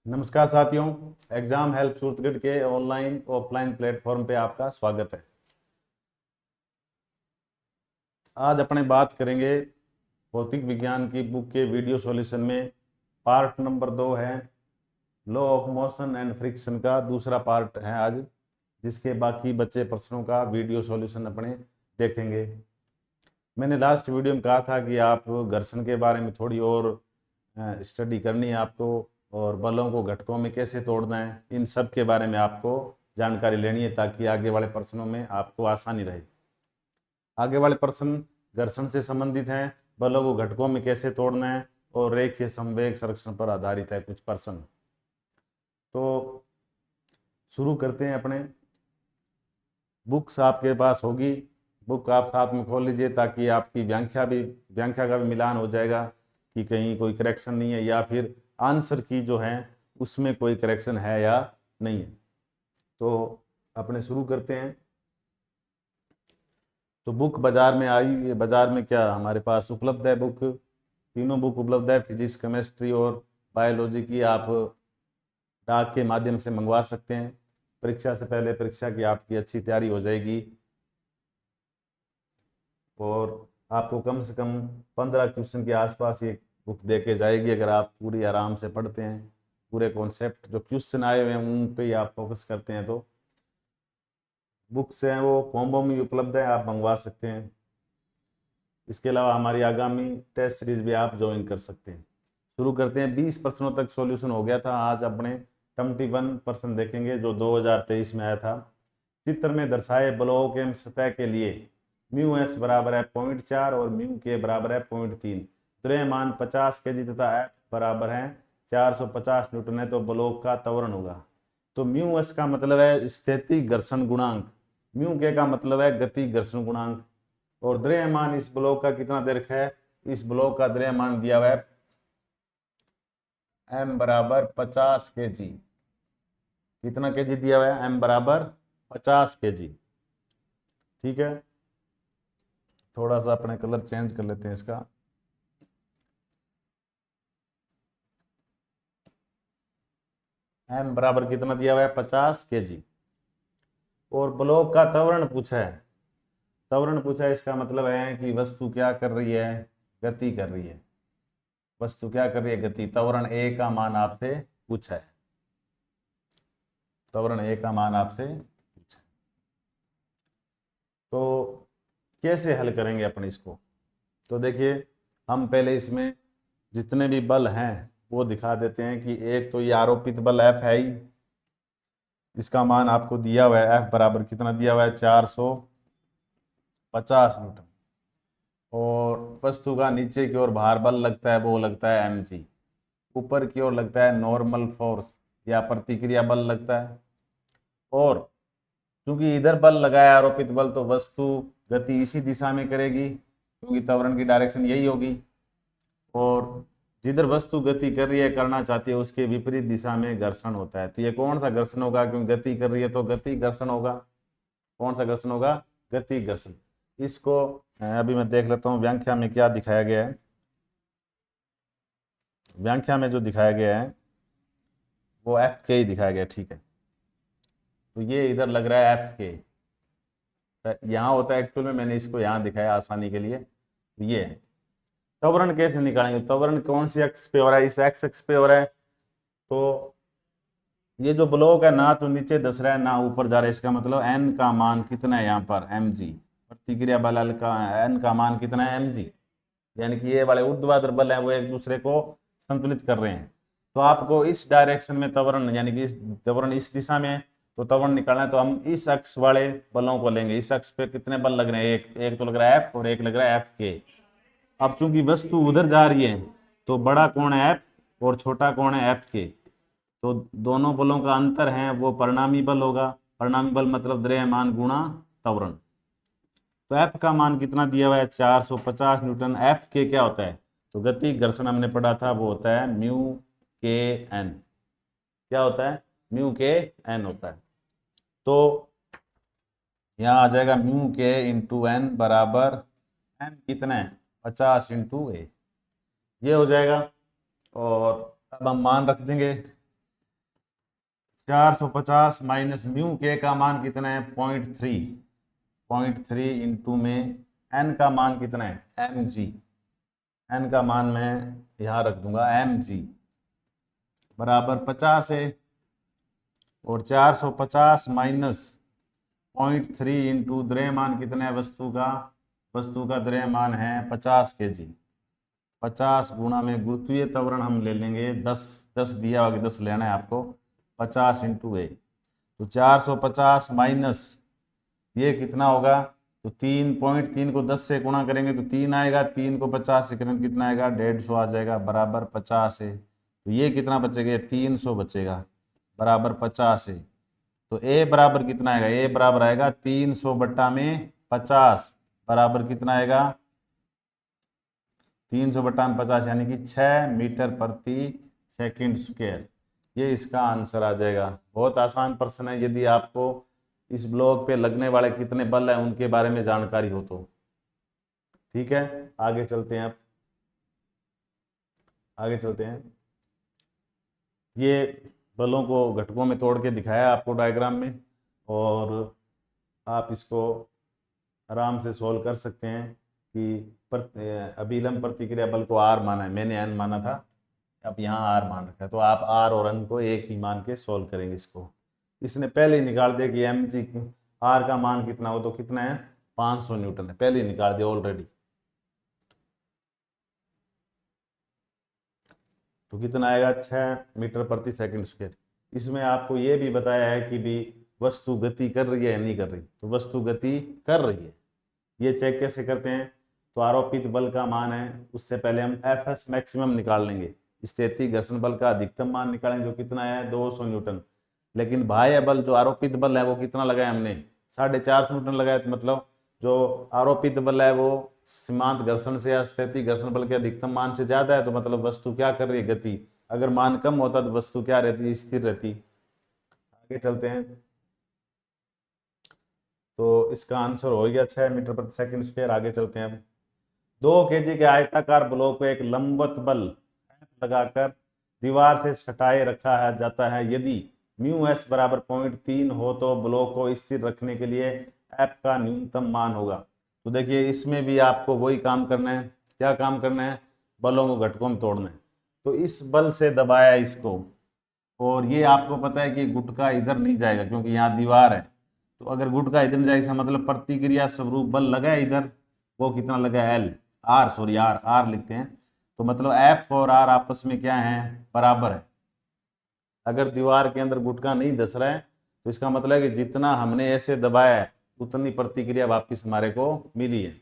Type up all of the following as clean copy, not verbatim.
नमस्कार साथियों। Exam help Suratgarh के ऑनलाइन ऑफलाइन प्लेटफॉर्म पे आपका स्वागत है। आज अपने बात करेंगे भौतिक विज्ञान की बुक के वीडियो सॉल्यूशन में पार्ट नंबर 2 है law of motion and friction का दूसरा पार्ट है आज, जिसके बाकी बचे प्रश्नों का वीडियो सॉल्यूशन अपने देखेंगे। मैंने लास्ट वीडियो में कहा था कि आप घर्षण के बारे में थोड़ी और स्टडी करनी है आपको, और बलों को घटकों में कैसे तोड़ना है, इन सब के बारे में आपको जानकारी लेनी है ताकि आगे वाले प्रश्नों में आपको आसानी रहे। आगे वाले प्रश्न घर्षण से संबंधित हैं, बलों को घटकों में कैसे तोड़ना है और रेखीय संवेग संरक्षण पर आधारित है कुछ प्रश्न। तो शुरू करते हैं। अपने बुक्स आपके पास होगी, बुक आप साथ में खोल लीजिए ताकि आपकी व्याख्या का भी मिलान हो जाएगा कि कहीं कोई करेक्शन नहीं है या फिर आंसर की जो है उसमें कोई करेक्शन है या नहीं है। तो अपने शुरू करते हैं। तो बुक बाजार में आई, ये बाजार में क्या हमारे पास उपलब्ध है बुक, तीनों बुक उपलब्ध है, फिजिक्स, केमिस्ट्री और बायोलॉजी की। आप डाक के माध्यम से मंगवा सकते हैं। परीक्षा से पहले परीक्षा की आपकी अच्छी तैयारी हो जाएगी और आपको कम से कम 15 क्वेश्चन के आसपास ये बुक दे के जाएगी अगर आप पूरी आराम से पढ़ते हैं। पूरे कॉन्सेप्ट जो क्वेश्चन आए हुए हैं उन पे ही आप फोकस करते हैं तो बुक्स हैं वो कॉम्बो में उपलब्ध है, आप मंगवा सकते हैं। इसके अलावा हमारी आगामी टेस्ट सीरीज भी आप ज्वाइन कर सकते हैं। शुरू करते हैं। 20 प्रश्नों तक सॉल्यूशन हो गया था, आज अपने 21 प्रश्न देखेंगे जो 2023 में आया था। चित्र में दर्शाए बलों के सतह के लिए म्यू एस बराबर है 0.4 और म्यू के बराबर है 0.3। द्रव्यमान 50 केजी तथा एफ बराबर है 450 न्यूटन है, तो बलों का त्वरण होगा। तो म्यू एस का मतलब है स्थितिक घर्षण गुणांक, म्यू के का मतलब है गति घर्षण गुणांक, और द्रव्यमान इस ब्लॉक का कितना दे रखा है, इस ब्लॉक का द्रव्यमान दिया हुआ है m बराबर 50 केजी। कितना केजी दिया हुआ है, m बराबर 50 केजी। ठीक है, थोड़ा सा अपने कलर चेंज कर लेते हैं इसका। m बराबर कितना दिया हुआ है, 50 केजी। और ब्लॉक का त्वरण पूछा है, त्वरण पूछा है, इसका मतलब है कि वस्तु क्या कर रही है, गति कर रही है। वस्तु क्या कर रही है, गति। त्वरण ए का मान आपसे पूछा है, त्वरण ए का मान आपसे पूछा है। तो कैसे हल करेंगे अपन इसको, तो देखिए हम पहले इसमें जितने भी बल हैं वो दिखा देते हैं कि एक तो ये आरोपित बल F है ही, इसका मान आपको दिया हुआ है, F बराबर कितना दिया हुआ है, 450 न्यूटन। और वस्तु का नीचे की ओर भार बल लगता है वो लगता है mg, ऊपर की ओर लगता है नॉर्मल फोर्स या प्रतिक्रिया बल लगता है। और क्योंकि इधर बल लगाया आरोपित बल, तो वस्तु गति इसी दिशा में करेगी क्योंकि त्वरण की डायरेक्शन यही होगी। और जिधर वस्तु गति कर रही है, करना चाहती है, उसके विपरीत दिशा में घर्षण होता है। तो ये कौन सा घर्षण होगा, क्योंकि गति कर रही है तो गति घर्षण होगा। कौन सा घर्षण होगा, गति घर्षण। इसको अभी मैं देख लेता हूँ व्याख्या में क्या दिखाया गया है। व्याख्या में जो दिखाया गया है वो एफ के ही दिखाया गया है। ठीक है, तो ये इधर लग रहा है एफ के, यहाँ होता है एक्चुअल में, मैंने इसको यहाँ दिखाया आसानी के लिए। ये है। त्वरण कैसे निकालेंगे, त्वरण कौन सी अक्ष पे हो रहा है, इस एक्स अक्ष पे हो रहा है। तो ये जो ब्लॉक है ना तो नीचे धस रहा है ना ऊपर जा रहा है, इसका मतलब एन का मान कितना है यहाँ पर, mg। प्रतिक्रिया बल L का एन का मान कितना है, mg। यानी कि ये वाले ऊर्ध्वाधर बल है वो एक दूसरे को संतुलित कर रहे हैं। तो आपको इस डायरेक्शन में त्वरण, यानी कि इस त्वरण इस दिशा में है, तो त्वरण निकालना है तो हम इस अक्ष वाले बलों को लेंगे। इस अक्ष पे कितने बल लग रहे हैं, एक एक तो लग रहा है एफ और एक लग रहा है एफ के। अब चूंकि वस्तु उधर जा रही है तो बड़ा कोण है एफ और छोटा कोण है एफ के, तो दोनों बलों का अंतर है वो परिणामी बल होगा। परिणामी बल मतलब द्रव्यमान गुणा त्वरण। तो एफ का मान कितना दिया हुआ है, 450 न्यूटन। एफ के क्या होता है, तो गति घर्षण हमने पढ़ा था, वो होता है म्यू के एन। क्या होता है, म्यू के एन होता है। तो यहाँ आ जाएगा म्यू के इंटू एन बराबर, एन कितना है, 50 इंटू ए, ये हो जाएगा। और अब हम मान रख देंगे 450 माइनस म्यू के का मान कितना है 0.3, 0.3 इंटू में एन का मान कितना है एम जी, एन का मान मैं यहाँ रख दूंगा एम जी बराबर 50 है, और 450 माइनस 0.3 इंटू द्रव्यमान कितना है वस्तु का, वस्तु का द्रव्यमान है 50 kg, 50 गुणा में गुरुत्वीय त्वरण हम ले लेंगे 10, 10 दिया होगा 10 लेना है आपको, 50 इंटू ए, तो 450 माइनस ये कितना होगा, तो 3.3 को 10 से गुणा करेंगे तो 3 आएगा, 3 को 50 से करेंगे कितना आएगा 150 आ जाएगा बराबर 50 है, तो ये कितना बचेगा 300 बचेगा बराबर 50 है, तो ए बराबर कितना आएगा, ए बराबर आएगा 300 बट्टा में 50 बराबर कितना आएगा 300 बट्टा में 50 यानी कि 6 मीटर प्रति सेकंड स्क्वायर, ये इसका आंसर आ जाएगा। बहुत आसान प्रश्न है, यदि आपको इस ब्लॉक पे लगने वाले कितने बल हैं उनके बारे में जानकारी हो तो। ठीक है, आगे चलते हैं, आप आगे चलते हैं। ये बलों को घटकों में तोड़ के दिखाया आपको डायग्राम में, और आप इसको आराम से सॉल्व कर सकते हैं कि अभिलंब प्रतिक्रिया बल को आर माना है, मैंने एन माना था, अब यहाँ आर मान रखा है, तो आप आर और एन को एक ही मान के सॉल्व करेंगे इसको। इसने पहले ही निकाल दिया कि एम जी आर का मान कितना हो, तो कितना है 500 न्यूटन है, पहले ही निकाल दिया ऑलरेडी। तो कितना आएगा 6 मीटर प्रति सेकंड स्क्वायर। इसमें आपको ये भी बताया है कि भी वस्तु गति कर रही है या नहीं कर रही, तो वस्तु गति कर रही है। ये चेक कैसे करते हैं, तो आरोपित बल का मान है, उससे पहले हम एफ एस मैक्सिमम निकाल लेंगे, स्थैतिक घर्षण बल का अधिकतम मान निकालेंगे जो कितना है 200 न्यूटन, लेकिन बाह्य बल जो आरोपित बल है वो कितना लगाया हमने 450 न्यूटन लगाया, तो मतलब जो आरोपित बल है वो सीमांत घर्षण से या स्थैतिक घर्षण बल के अधिकतम मान से ज्यादा है, तो मतलब वस्तु क्या कर रही है गति, अगर मान कम होता तो वस्तु क्या रहती स्थिर रहती। आगे चलते हैं, तो इसका आंसर हो गया 6 मीटर प्रति सेकंड स्क्वायर। आगे चलते हैं, अब 2 kg के आयताकार ब्लॉक को एक लंबवत बल लगाकर दीवार से सटाए रखा है जाता है, यदि म्यू एस बराबर 0.3 हो तो ब्लॉक को स्थिर रखने के लिए एफ का न्यूनतम मान होगा। तो देखिए इसमें भी आपको वही काम करना है, क्या काम करना है, बलों को घटकों में तोड़ना है। तो इस बल से दबाया इसको, और ये आपको पता है कि गुटका इधर नहीं जाएगा क्योंकि यहाँ दीवार है, तो अगर गुटका इधर जाएगा इसका मतलब प्रतिक्रिया स्वरूप बल लगा है इधर, वो कितना लगा है l r, sorry r, r लिखते हैं, तो मतलब एफ और आर आपस में क्या है बराबर है। अगर दीवार के अंदर गुटका नहीं धस रहा है तो इसका मतलब है कि जितना हमने ऐसे दबाया है उतनी प्रतिक्रिया वापिस हमारे को मिली है।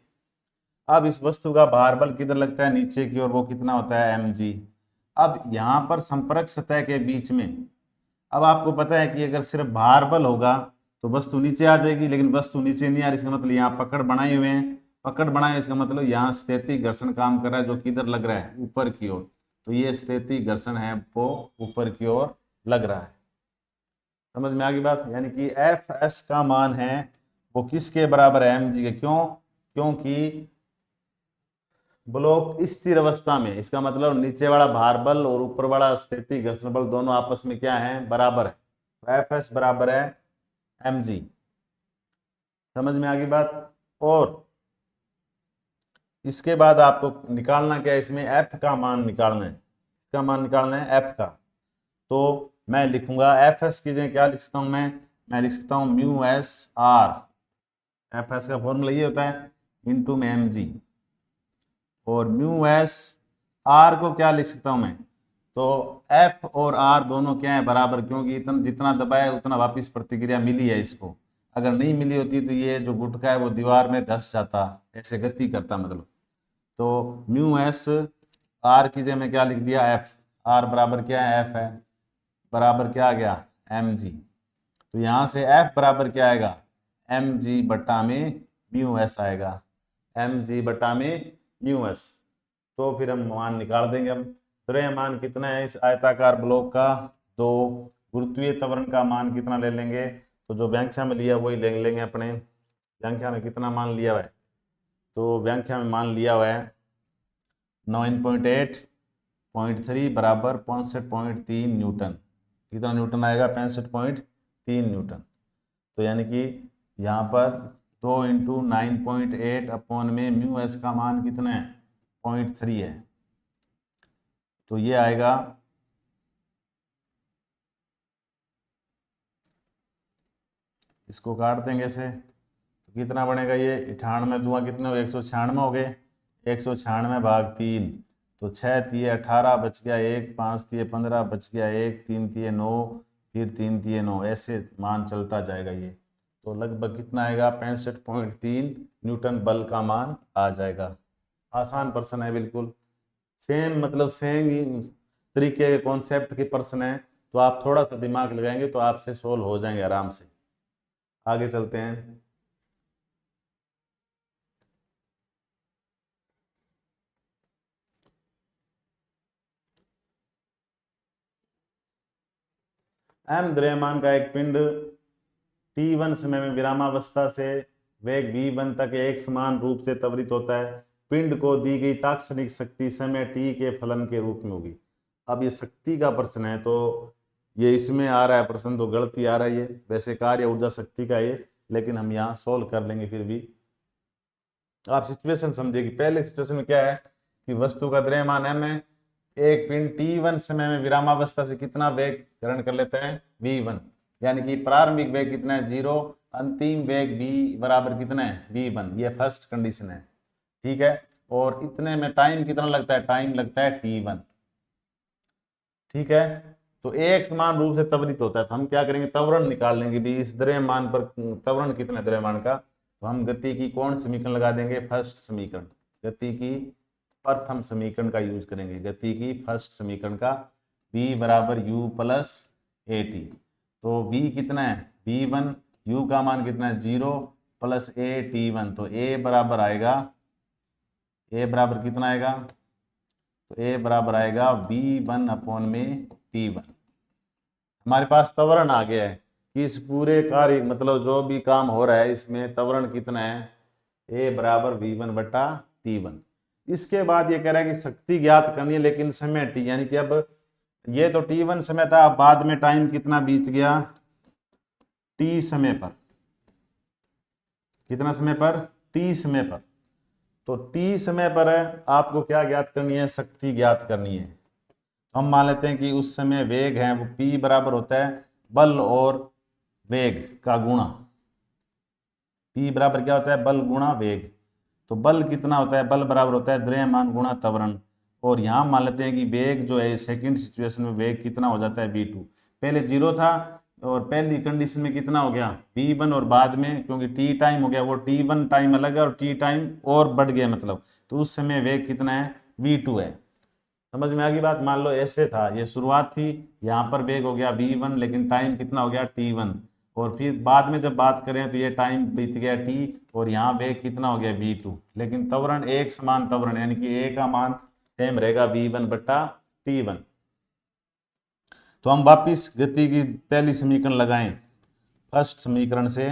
अब इस वस्तु का भार बल किधर लगता है नीचे की ओर, वो कितना होता है एम जी। अब यहाँ पर संपर्क सतह के बीच में, अब आपको पता है कि अगर सिर्फ भार बल होगा तो वस्तु नीचे आ जाएगी, लेकिन वस्तु नीचे नहीं आ रही, इसका मतलब यहाँ पकड़ बनाए हुए हैं, पकड़ बनाए हुए इसका मतलब यहाँ स्थैतिक घर्षण काम कर रहा है जो किधर लग रहा है ऊपर की ओर, तो ये स्थैतिक घर्षण है वो ऊपर की ओर लग रहा है। समझ में आ गई बात, यानी कि एफ एस का मान है वो किसके बराबर है एम जी के, क्यों, क्योंकि ब्लॉक स्थिर अवस्था में, इसका मतलब नीचे वाला भार बल और ऊपर वाला स्थैतिक घर्षण बल दोनों आपस में क्या है बराबर है, तो एफ एस बराबर है एम जी। समझ में आ गई बात। और इसके बाद आपको निकालना क्या है, इसमें एफ का मान निकालना है, इसका मान निकालना है एफ का। तो मैं लिखूंगा एफ एस की जगह क्या लिख सकता हूं मैं लिख सकता हूं mu S R, F S का फॉर्मूला ये होता है इंटू में एम जी, और म्यू एस आर को क्या लिख सकता हूं मैं, तो एफ और आर दोनों क्या है बराबर, क्योंकि इतना जितना दबाया उतना वापस प्रतिक्रिया मिली है इसको, अगर नहीं मिली होती तो ये जो गुटका है वो दीवार में धस जाता, ऐसे गति करता मतलब। तो म्यू एस आर की जगह में क्या लिख दिया एफ, आर बराबर क्या है एफ है, बराबर क्या आ गया एम जी, तो यहाँ से एफ बराबर क्या आएगा एम जी बट्टा में म्यू एस आएगा, एम जी बट्टा में म्यू एस। तो फिर हम मान निकाल देंगे, हम द्रव्यमान कितना है इस आयताकार ब्लॉक का 2, गुरुत्वीय त्वरण का मान कितना ले लेंगे, तो जो व्याख्या में लिया वही ले लेंगे अपने, व्याख्या में कितना मान लिया हुआ है, तो व्याख्या में मान लिया हुआ है 9.8.3 बराबर 65.3 न्यूटन, कितना न्यूटन आएगा, 65.3 न्यूटन। तो यानी कि यहाँ पर 2 इंटू 9.8 अपॉन में म्यू एस का मान कितना है, 0.3 है। तो ये आएगा इसको काट देंगे ऐसे, तो कितना बनेगा ये 98 दूंगा कितने हो 196 हो गए, 196 भाग 3, तो 6 तिये 18 बच गया 1, 5 तिये 15 बच गया 1, 3 तिये 9, फिर 3 तिये 9, ऐसे मान चलता जाएगा ये। तो लगभग कितना आएगा 65.3 न्यूटन बल का मान आ जाएगा। आसान प्रश्न है बिल्कुल, सेम मतलब सेम ही तरीके के कॉन्सेप्ट के प्रश्न है, तो आप थोड़ा सा दिमाग लगाएंगे तो आपसे सोल्व हो जाएंगे आराम से। आगे चलते हैं। एम द्रव्यमान का एक पिंड t1 समय में विरामावस्था से वेग v1 तक एक समान रूप से त्वरित होता है। पिंड को दी गई तात्क्षणिक शक्ति समय t के फलन के रूप में होगी। अब ये शक्ति का प्रश्न है, तो ये इसमें आ रहा है प्रश्न, तो गलती आ रही है, वैसे कार्य ऊर्जा शक्ति का ये, लेकिन हम यहाँ सोल्व कर लेंगे। फिर भी आप सिचुएशन समझिए कि पहले सिचुएशन में क्या है कि वस्तु का द्रव्यमान m है, एक पिंड t1 समय में विरामावस्था से कितना वेग ग्रहण कर लेता है, v1, यानी कि प्रारंभिक वेग कितना है 0, अंतिम वेग v बराबर कितना है v1, ये फर्स्ट कंडीशन है, ठीक है। और इतने में टाइम कितना लगता है, टाइम लगता है t1, ठीक है। तो एक समान रूप से त्वरित होता है, तो हम क्या करेंगे, त्वरण निकाल लेंगे भी इस द्रव्यमान पर त्वरण कितना है द्रव्यमान का, तो हम गति की कौन समीकरण लगा देंगे, फर्स्ट समीकरण, गति की प्रथम समीकरण का यूज करेंगे, गति की फर्स्ट समीकरण का, v बराबर u प्लस ए टी। तो v कितना है v1, u का मान कितना है 0 प्लस ए t1, तो a बराबर आएगा, a बराबर कितना आएगा, तो a बराबर आएगा v1 अपॉन में t1। हमारे पास त्वरण आ गया है कि इस पूरे कार्य मतलब जो भी काम हो रहा है इसमें त्वरण कितना है, a बराबर v1 बटा t1। इसके बाद ये कह रहा है कि शक्ति ज्ञात करनी है लेकिन समय t, यानी कि अब ये तो t1 समय था, अब बाद में टाइम कितना बीत गया, t समय पर, कितना समय पर, t समय पर। तो t समय पर है आपको क्या ज्ञात करनी है, शक्ति ज्ञात करनी है। हम मान लेते हैं कि उस समय वेग है वो p बराबर होता है बल और वेग का गुणा, p बराबर क्या होता है, बल गुणा वेग। तो बल कितना होता है, बल बराबर होता है द्रव्यमान गुणा त्वरण। और यहाँ मान लेते हैं कि वेग जो है सेकंड सिचुएशन में वेग कितना हो जाता है v2, पहले 0 था और पहली कंडीशन में कितना हो गया v1, और बाद में क्योंकि t टाइम हो गया वो t1 टाइम अलग है और t टाइम और बढ़ गया मतलब, तो उस समय वेग कितना है v2 है। समझ में आ गई बात। मान लो ऐसे था, ये शुरुआत थी, यहाँ पर वेग हो गया v1 लेकिन टाइम कितना हो गया t1, और फिर बाद में जब बात करें तो ये टाइम बीत गया t और यहाँ वेग कितना हो गया v2, लेकिन त्वरण एक समान त्वरण यानी कि a का मान सेम रहेगा v1 बट्टा t1। तो हम वापिस गति की पहली समीकरण लगाएं, फर्स्ट समीकरण से,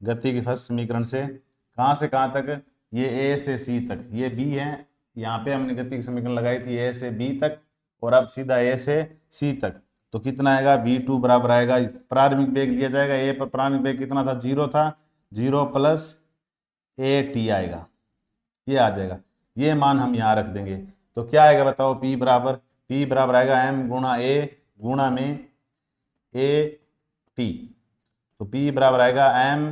गति की फर्स्ट समीकरण से कहाँ से कहाँ तक, ये a से c तक, ये b है, यहाँ पे हमने गति की समीकरण लगाई थी a से b तक, और अब सीधा a से c तक। तो कितना आएगा v2 बराबर आएगा, प्रारंभिक वेग लिया जाएगा, a पर प्रारंभिक वेग कितना था 0 था, 0 प्लस ए टी आएगा, ये आ जाएगा, ये मान हम यहाँ रख देंगे। तो क्या आएगा बताओ, p बराबर आएगा m गुणा a गुणा में ए टी। तो p बराबर आएगा m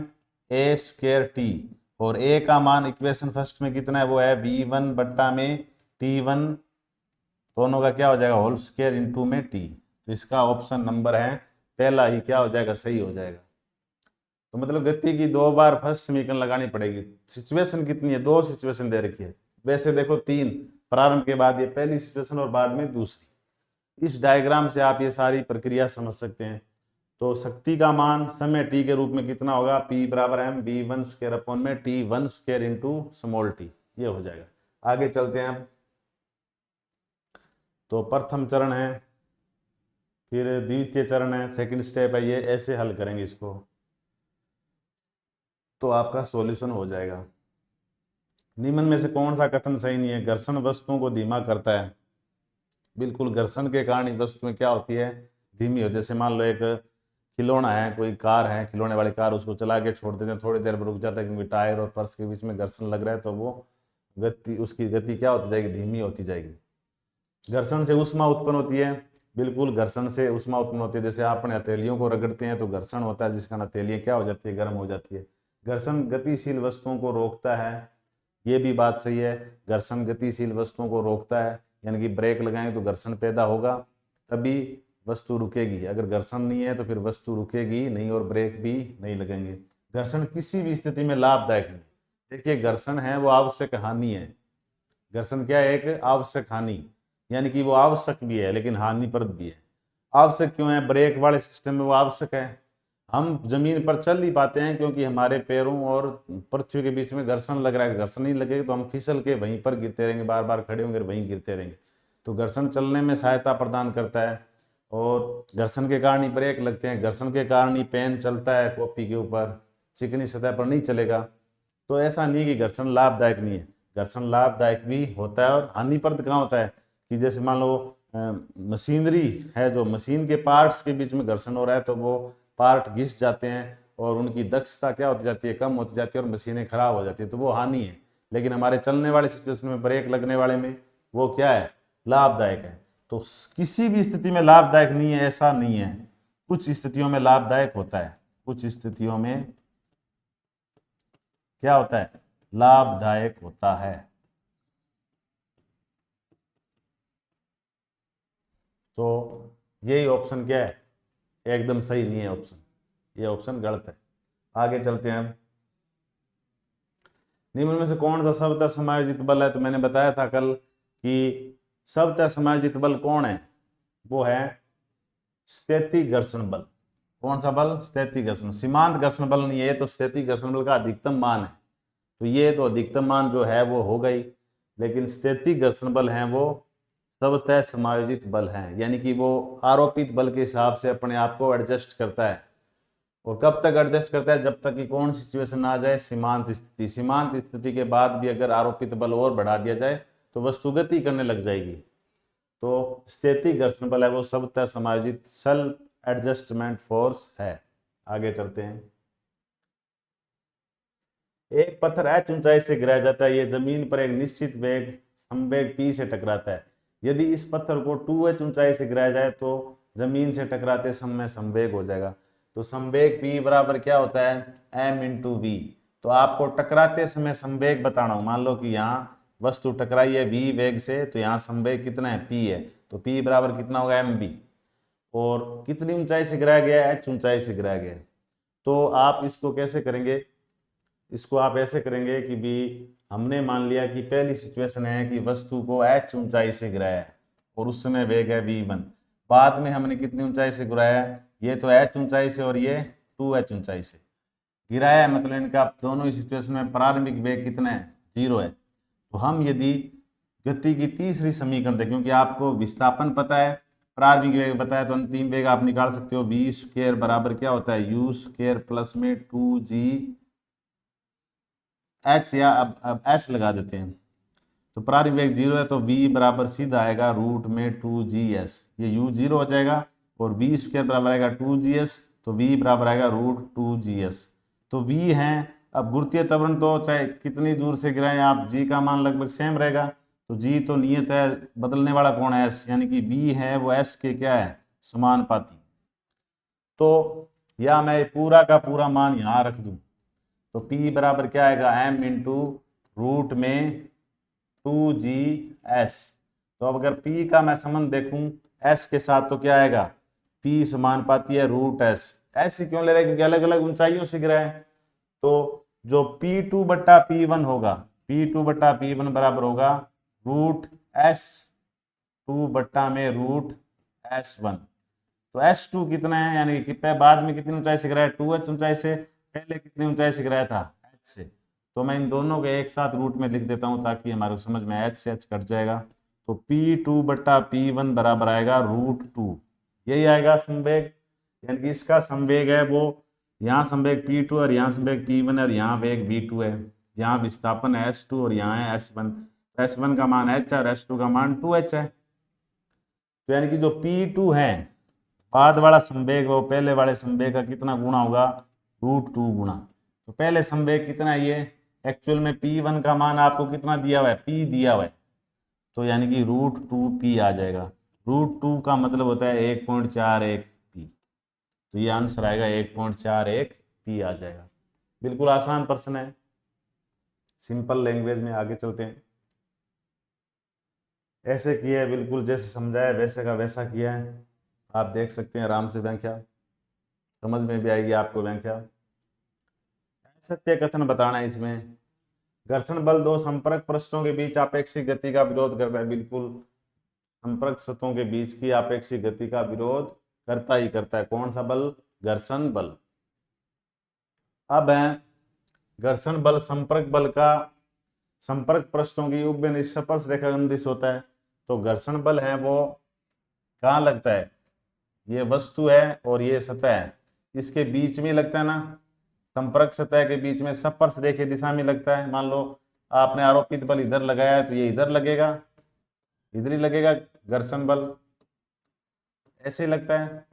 a स्क्वायर टी, और a का मान इक्वेशन फर्स्ट में कितना है वो है v1 बट्टा में t1, दोनों का क्या हो जाएगा होल स्क्वायर इंटू में t। तो इसका ऑप्शन नंबर है पहला ही क्या हो जाएगा, सही हो जाएगा। तो मतलब गति की 2 बार फर्स्ट समीकरण लगानी पड़ेगी। सिचुएशन कितनी है, 2 सिचुएशन दे रखी है, वैसे देखो 3, प्रारंभ के बाद ये पहली सिचुएशन और बाद में दूसरी। इस डायग्राम से आप ये सारी प्रक्रिया समझ सकते हैं। तो शक्ति का मान समय t के रूप में कितना होगा, p बराबर m v1 स्क्वायर अपॉन में t1 square into small t, ये हो जाएगा। आगे चलते हैं हम। तो प्रथम चरण है, फिर द्वितीय चरण है, सेकंड स्टेप है, ये ऐसे हल करेंगे इसको, तो आपका सॉल्यूशन हो जाएगा। निम्न में से कौन सा कथन सही नहीं है, घर्षण वस्तुओं को धीमा करता है। बिल्कुल, घर्षण के कारण वस्तु में क्या होती है, धीमी हो। जैसे मान लो एक खिलौना है, कोई कार है, खिलौने वाली कार, उसको चला के छोड़ देते हैं, थोड़ी देर में रुक जाता है क्योंकि टायर और फर्श के बीच में घर्षण लग रहा है, तो वो गति, उसकी गति क्या होती जाएगी, धीमी होती जाएगी। घर्षण से ऊष्मा उत्पन्न होती है, बिल्कुल घर्षण से ऊष्मा उत्पन्न होती है। जैसे आपने हथेलियों को रगड़ते हैं तो घर्षण होता है, जिसका हथेलियाँ क्या हो जाती है, गर्म हो जाती है। घर्षण गतिशील वस्तुओं को रोकता है, ये भी बात सही है। घर्षण गतिशील वस्तुओं को रोकता है, यानी कि ब्रेक लगाएंगे तो घर्षण पैदा होगा, तभी वस्तु रुकेगी। अगर घर्षण नहीं है तो फिर वस्तु रुकेगी नहीं और ब्रेक भी नहीं लगेंगे। घर्षण किसी भी स्थिति में लाभदायक नहीं। देखिए घर्षण है वो आवश्यक हानि है। घर्षण क्या है, एक आवश्यक हानि, यानी कि वो आवश्यक भी है लेकिन हानिप्रद भी है। आवश्यक क्यों है, ब्रेक वाले सिस्टम में वो आवश्यक है। हम जमीन पर चल नहीं पाते हैं क्योंकि हमारे पैरों और पृथ्वी के बीच में घर्षण लग रहा है। घर्षण नहीं लगेगा तो हम फिसल के वहीं पर गिरते रहेंगे, बार बार खड़े होंगे वहीं गिरते रहेंगे। तो घर्षण चलने में सहायता प्रदान करता है और घर्षण के कारण ही ब्रेक लगते हैं। घर्षण के कारण ही पेन चलता है कॉपी के ऊपर, चिकनी सतह पर नहीं चलेगा। तो ऐसा नहीं कि घर्षण लाभदायक नहीं है, घर्षण लाभदायक भी होता है। और हानिप्रद कहाँ होता है कि जैसे मान लो मशीनरी है, जो मशीन के पार्ट्स के बीच में घर्षण हो रहा है तो वो पार्ट घिस जाते हैं और उनकी दक्षता क्या होती जाती है, कम होती जाती है और मशीनें खराब हो जाती है, तो वो हानि है। लेकिन हमारे चलने वाले सिचुएशन में, ब्रेक लगने वाले में, वो क्या है, लाभदायक है। तो किसी भी स्थिति में लाभदायक नहीं है ऐसा नहीं है, कुछ स्थितियों में लाभदायक होता है, कुछ स्थितियों में क्या होता है, लाभदायक होता है। तो यही ऑप्शन क्या है, एकदम सही नहीं है ऑप्शन, ये ऑप्शन गलत है। आगे चलते हैं अब। निम्न में से कौन सा स्वतः समायोजित बल है, तो मैंने बताया था कल कि स्वतः समायोजित बल कौन है, वो है स्थैतिक घर्षण बल। कौन सा बल, स्थैतिक घर्षण। सीमांत घर्षण बल नहीं है, ये तो स्थैतिक घर्षण बल का अधिकतम मान है, तो ये तो अधिकतम मान जो है वो हो गई। लेकिन स्थैतिक घर्षण बल है वो स्वतः समायोजित बल है, यानी कि वो आरोपित बल के हिसाब से अपने आप को एडजस्ट करता है। और कब तक एडजस्ट करता है, जब तक कि कौन सिचुएशन आ जाए, सीमांत स्थिति। सीमांत स्थिति के बाद भी अगर आरोपित बल और बढ़ा दिया जाए तो वस्तु गति करने लग जाएगी। तो स्थैतिक घर्षण बल है वो स्वतः समायोजित सेल्फ एडजस्टमेंट फोर्स है। आगे चलते हैं। एक पत्थर h ऊंचाई से गिराया जाता है, यह जमीन पर एक निश्चित वेग संवेग p से टकराता है। यदि इस पत्थर को 2h ऊंचाई से गिराया जाए तो जमीन से टकराते समय संवेग हो जाएगा। तो संवेग p बराबर क्या होता है, m इंटू वी। तो आपको टकराते समय संवेग बताना हो। मान लो कि यहाँ वस्तु टकराई है v वेग से, तो यहाँ संवेग कितना है, p है, तो p बराबर कितना होगा, mv। और कितनी ऊंचाई से गिराया गया है, h ऊंचाई से गिराया गया है। तो आप इसको कैसे करेंगे, इसको आप ऐसे करेंगे कि भी हमने मान लिया कि पहली सिचुएशन है कि वस्तु को h ऊंचाई से गिराया है और उस समय वेग है v1। बाद में हमने कितनी ऊंचाई से गिराया है, ये तो h ऊंचाई से और ये 2h ऊंचाई से गिराया है, मतलब इनका दोनों ही सिचुएशन में प्रारंभिक वेग कितना है, 0 है। तो हम यदि गति की तीसरी समीकरण दें, क्योंकि आपको विस्थापन पता है, प्रारंभिक वेग बताया, तो अंतिम वेग आप निकाल सकते हो। v स्क्वायर बराबर क्या होता है, u स्क्वायर प्लस में 2g h, या अब h लगा देते हैं। तो प्रारंभिक वेग 0 है तो v बराबर सीधा आएगा रूट में 2gs, ये u 0 हो जाएगा और v स्क्वायर बराबर आएगा 2gs, तो v बराबर आएगा रूट 2gs। तो v है, अब गुरुत्वीय त्वरण तो चाहे कितनी दूर से गिराएं आप, g का मान लगभग सेम रहेगा। तो g तो नियत है, बदलने वाला कौन है, s, यानी कि v है वो s के क्या है, समानुपाती। तो या मैं पूरा का पूरा मान यहाँ रख दूं तो P बराबर क्या आएगा, m इंटू रूट में 2gs। तो अब अगर P का मैं संबंध देखूं S के साथ तो क्या आएगा, P समानुपाती है रूट S। ऐसे क्यों ले रहे हैं, क्योंकि अलग अलग ऊंचाइयों से गिरा है। तो जो P2 बट्टा P1 होगा, P2 बट्टा P1 बराबर होगा रूट S2 बट्टा में रूट S1। तो S2 कितना है, यानी कि बाद में कितनी ऊंचाई से गिराया, 2h ऊंचाई से, पहले कितनी ऊंचाई से गिराया था, h से। तो मैं इन दोनों के एक साथ रूट में लिख देता हूं ताकि हमारे समझ में h से h कट जाएगा। तो P2 बट्टा P1 बराबर आएगा रूट 2, यही आएगा संवेग। यानी कि इसका संवेग है वो, यहाँ संवेग P2 और यहाँ संवेग P1 और यहाँ वेग V2 है, यहाँ विस्थापन है S2 और यहाँ है S1। S1 का मान h है और S2 का मान 2h है। तो यानी कि जो P2 है बाद वाला संवेग वो पहले वाले संवेग का कितना गुना होगा, √2 गुना। तो पहले संवेग कितना है, ये एक्चुअल में P1 का मान आपको कितना दिया हुआ है, P दिया हुआ है, तो यानी कि √2P आ जाएगा। √2 का मतलब होता है 1.41 P, तो ये आंसर आएगा 1.41 P आ जाएगा। बिल्कुल आसान प्रश्न है, सिंपल लैंग्वेज में। आगे चलते हैं। ऐसे किया है, बिल्कुल जैसे समझाया वैसे का वैसा किया है, आप देख सकते हैं आराम से, व्याख्या समझ में भी आएगी आपको व्याख्या। सत्य कथन बताना है इसमें। घर्षण बल दो संपर्क पृष्ठों के बीच आपेक्षिक गति का विरोध करता है। बिल्कुल संपर्क सतहों के बीच की आपेक्षिक गति का विरोध करता ही करता है। कौन सा बल, घर्षण बल। अब है घर्षण बल संपर्क बल का संपर्क पृष्ठों की उभय निष्स्पर्श रेखा अनुदिश होता है। तो घर्षण बल है वो कहाँ लगता है, ये वस्तु है और ये सतह है, इसके बीच में लगता है ना, संपर्क सतह के बीच में स्पर्श रेखा दिशा में लगता है। मान लो आपने आरोपित बल इधर लगाया है तो ये इधर लगेगा, इधर ही लगेगा घर्षण बल, ऐसे ही लगता है,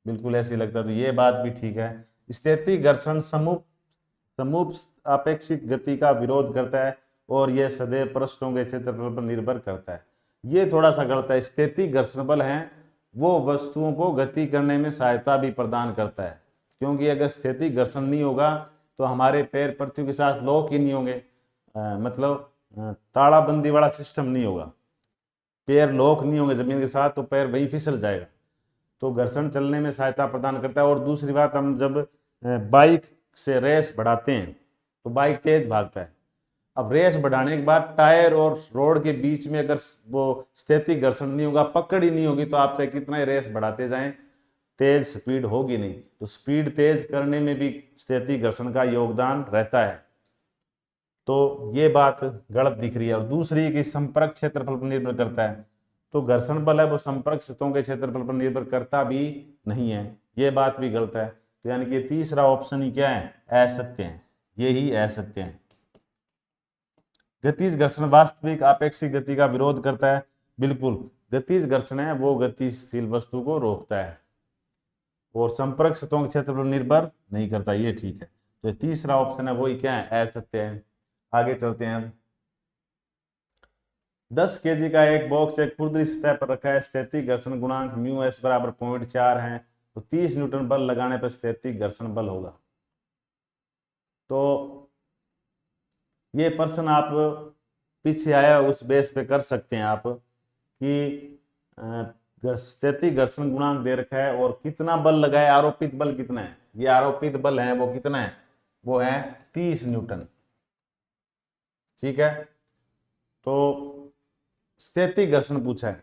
बिल्कुल ऐसे ही लगता है। तो ये बात भी ठीक है। स्थितिक घर्षण समूह आपेक्षिक गति का विरोध करता है और यह सदैव पृष्ठों के क्षेत्रफल पर निर्भर करता है। ये थोड़ा सा गलत है। स्थितिक घर्षण बल है वो वस्तुओं को गति करने में सहायता भी प्रदान करता है, क्योंकि अगर स्थितिक घर्षण नहीं होगा तो हमारे पैर पृथ्वी के साथ लॉक ही नहीं होंगे, मतलब तालाबंदी वाला सिस्टम नहीं होगा, पैर लॉक नहीं होंगे जमीन के साथ, तो पैर वहीं फिसल जाएगा। तो घर्षण चलने में सहायता प्रदान करता है। और दूसरी बात, हम जब बाइक से रेस बढ़ाते हैं तो बाइक तेज भागता है। अब रेस बढ़ाने के बाद टायर और रोड के बीच में अगर वो स्थितिक घर्षण नहीं होगा, पकड़ ही नहीं होगी, तो आप चाहे कितना ही रेस बढ़ाते जाएं, तेज स्पीड होगी नहीं। तो स्पीड तेज करने में भी स्थितिक घर्षण का योगदान रहता है। तो ये बात गलत दिख रही है। और दूसरी कि संपर्क क्षेत्रफल पर निर्भर करता है, तो घर्षण बल है वो संपर्क सतहों के क्षेत्रफल पर निर्भर करता भी नहीं है, ये बात भी गलत है। तो यानी कि तीसरा ऑप्शन ही क्या है, असत्य है, ये ही असत्य है। गतिज घर्षण वास्तविक आपेक्षिक गति का विरोध करता है। बिल्कुल गतिज घर्षण है वो गतिशील वस्तु को रोकता है और संपर्क सतहों के क्षेत्र पर निर्भर नहीं करता, ये ठीक है। तो तीसरा ऑप्शन है वही क्या है, असत्य है। आगे चलते हैं हम। 10 kg का एक बॉक्स एक खुरदरी सतह पर रखा है, स्थैतिक घर्षण गुणांक μs बराबर 0.4 है, तो 30 न्यूटन बल लगाने पर स्थैतिक घर्षण बल होगा। तो ये प्रश्न आप पीछे आया उस बेस पे कर सकते हैं आप कि स्थैतिक घर्षण गुणांक दे रखा है और कितना बल लगाया, आरोपित बल कितना है, ये आरोपित बल है वो कितना है, वो है 30 न्यूटन। ठीक है, तो स्थैतिक घर्षण पूछा है,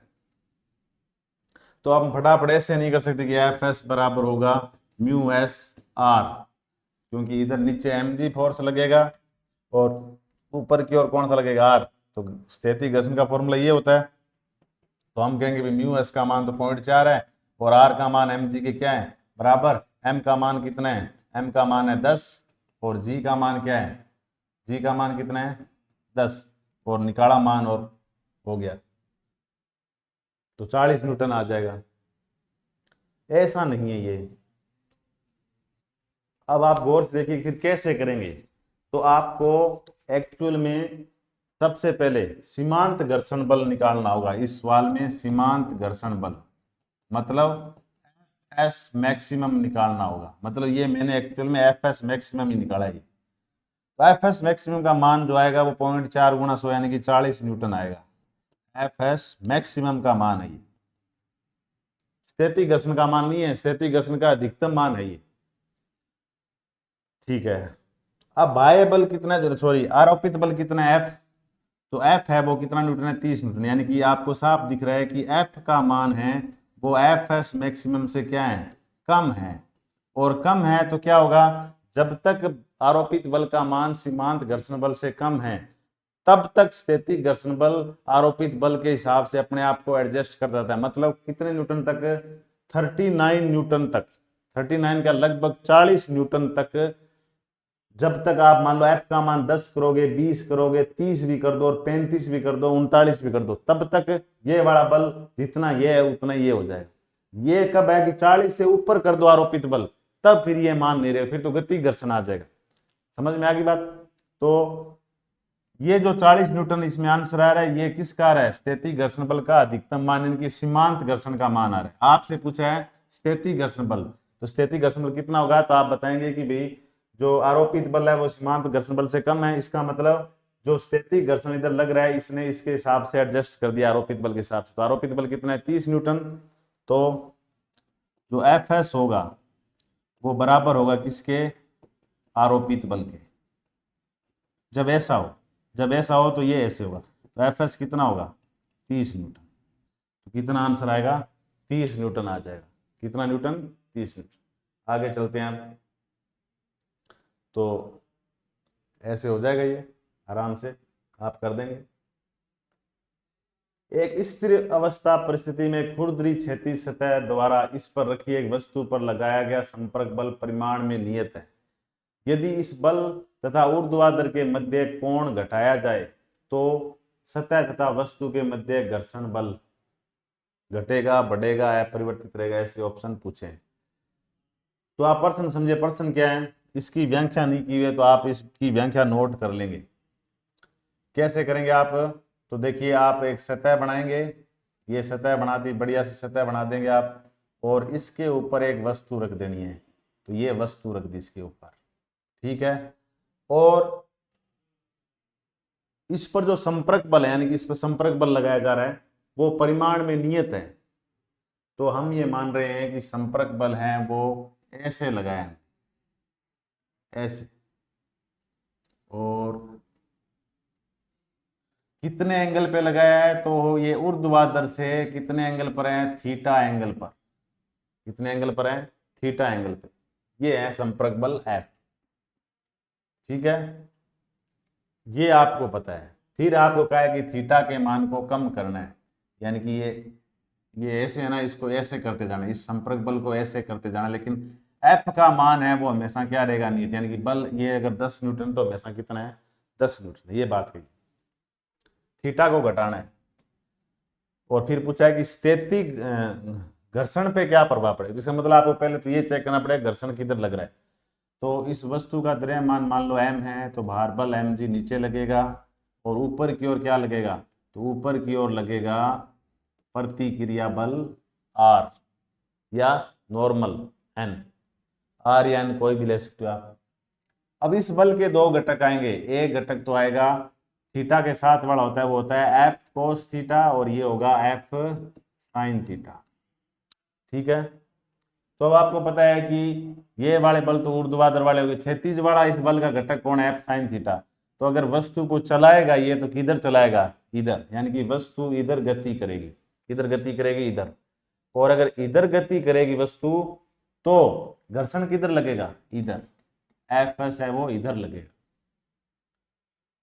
तो हम फटाफट ऐसे नहीं कर सकते कि Fs बराबर होगा μs(r), क्योंकि इधर नीचे mg फोर्स लगेगा और ऊपर की ओर कौन सा लगेगा, r। तो स्थैतिक घर्षण का फॉर्मूला ये होता है, तो हम कहेंगे भी μs का मान तो 0.4 है और r का मान mg के क्या है बराबर, m का मान कितना है, m का मान है 10 और g का मान क्या है, g का मान कितना है 10, और निकाला मान और हो गया, तो 40 न्यूटन आ जाएगा। ऐसा नहीं है ये। अब आप गौर से देखिए फिर कैसे करेंगे। तो आपको एक्चुअल में सबसे पहले सीमांत घर्षण बल निकालना होगा। इस सवाल में सीमांत घर्षण बल मतलब एस मैक्सिमम निकालना होगा। मतलब ये मैंने एक्चुअल में एफएस मैक्सिमम ही निकाला है। तो एफएस मैक्सिमम का मान जो आएगा वो 0.4 गुना 100 यानी कि 40 न्यूटन आएगा। एफएस मैक्सिमम का मान है ये, स्थैतिक घर्षण का मान नहीं है, स्थैतिक घर्षण का अधिकतम मान है ये। ठीक है, अब बाह्य बल कितना, जो सॉरी आरोपित बल कितना है, एफ। तो एफ है वो कितना न्यूटन है, 30 न्यूटन, यानी कि आपको साफ दिख रहा है कि एफ का मान है वो एफ एस मैक्सिमम से क्या है, कम है। और कम है तो क्या होगा, जब तक आरोपित बल का मान सीमांत घर्षण बल से कम है तब तक स्थैतिक घर्षण बल आरोपित बल के हिसाब से अपने आप को एडजस्ट कर जाता है। मतलब कितने न्यूटन तक, 39 न्यूटन तक, 39 का लगभग 40 न्यूटन तक। जब तक आप मान लो एफ का मान 10 करोगे, 20 करोगे, 30 भी कर दो और 35 भी कर दो, 39 भी कर दो, तब तक ये वाला बल जितना ये है उतना ये हो जाएगा। ये कब है कि 40 से ऊपर कर दो आरोपित बल, तब फिर ये मान नहीं रहे, फिर तो गति घर्षण आ जाएगा। समझ में आ गई बात? तो ये जो 40 न्यूटन इसमें आंसर आ रहा है, ये किसका आ रहा है? स्थैतिक घर्षण बल का अधिकतम मान, इनकी सीमांत घर्षण का मान आ रहा है। आपसे पूछा है स्थैतिक घर्षण बल, तो स्थैतिक घर्षण बल कितना होगा? तो आप बताएंगे कि भाई जो आरोपित बल है वो सीमांत घर्षण बल से कम है, इसका मतलब जो स्थैतिक घर्षण इधर लग रहा है इसने इसके हिसाब से एडजस्ट कर दिया आरोपित बल के हिसाब से। तो आरोपित बल कितना है? 30 न्यूटन। तो जो एफ एस होगा वो बराबर होगा किसके? आरोपित बल के। जब ऐसा हो तो ये ऐसे होगा, तो एफ एस कितना होगा? 30 न्यूटन। तो कितना आंसर आएगा? 30 न्यूटन आ जाएगा। कितना न्यूटन? 30 न्यूटन। आगे चलते हैं आप, तो ऐसे हो जाएगा, ये आराम से आप कर देंगे। एक स्थिर अवस्था परिस्थिति में खुरदरी क्षैतिज सतह द्वारा इस पर रखी एक वस्तु पर लगाया गया संपर्क बल परिमाण में नियत है। यदि इस बल तथा ऊर्ध्वाधर के मध्य कोण घटाया जाए तो सतह तथा वस्तु के मध्य घर्षण बल घटेगा, बढ़ेगा, अपरिवर्तित रहेगा? ऐसे ऑप्शन पूछे। तो आप प्रश्न समझे, प्रश्न क्या है, इसकी व्याख्या नहीं की हुई है तो आप इसकी व्याख्या नोट कर लेंगे। कैसे करेंगे आप? तो देखिए, आप एक सतह बनाएंगे, ये सतह बना दी, बढ़िया सी सतह बना देंगे आप, और इसके ऊपर एक वस्तु रख देनी है। तो ये वस्तु रख दी इसके ऊपर, ठीक है। और इस पर जो संपर्क बल है, यानी कि इस पर संपर्क बल लगाया जा रहा है, वो परिमाण में नियत है। तो हम ये मान रहे हैं कि संपर्क बल है वो ऐसे लगाया है, ऐसे। और कितने एंगल पे लगाया है? तो ये ऊर्ध्वाधर से कितने एंगल पर है? थीटा एंगल पर। कितने एंगल पर है? थीटा एंगल पे। ये है संपर्क बल F, ठीक है। ये आपको पता है। फिर आपको कहा है कि थीटा के मान को कम करना है, यानी कि ये ऐसे है ना, इसको ऐसे करते जाना, इस संपर्क बल को ऐसे करते जाना, लेकिन F का मान है वो हमेशा क्या रहेगा? नियत। यानी कि बल ये अगर 10 न्यूटन तो हमेशा कितना है? 10 न्यूटन। ये बात कही, थीटा को घटाना है। और फिर पूछा है कि स्थैतिक घर्षण पे क्या प्रभाव पड़ेगा। जिसका मतलब आपको पहले तो ये चेक करना पड़ेगा घर्षण किधर लग रहा है। तो इस वस्तु का द्रव्यमान मान लो m है, तो भार बल mg नीचे लगेगा, और ऊपर की ओर क्या लगेगा? तो ऊपर की ओर लगेगा प्रतिक्रिया बल r, या नॉर्मल n। r या n कोई भी ले सकते हो आप। अब इस बल के दो घटक आएंगे। एक घटक तो आएगा थीटा के साथ वाला होता है, वो होता है एफ कोस थीटा, और ये होगा एफ साइन थीटा, ठीक है। तो अब आपको पता है कि ये वाले बल तो ऊर्ध्वाधर वाले हो गए, क्षैतिज वाला इस बल का घटक कौन है? F sine theta. तो अगर वस्तु को चलाएगा ये, तो किधर चलाएगा? इधर, यानी कि वस्तु इधर गति करेगी। किधर गति करेगी? इधर। और अगर इधर गति करेगी वस्तु, तो घर्षण किधर लगेगा? इधर। एफ एस है वो इधर लगेगा।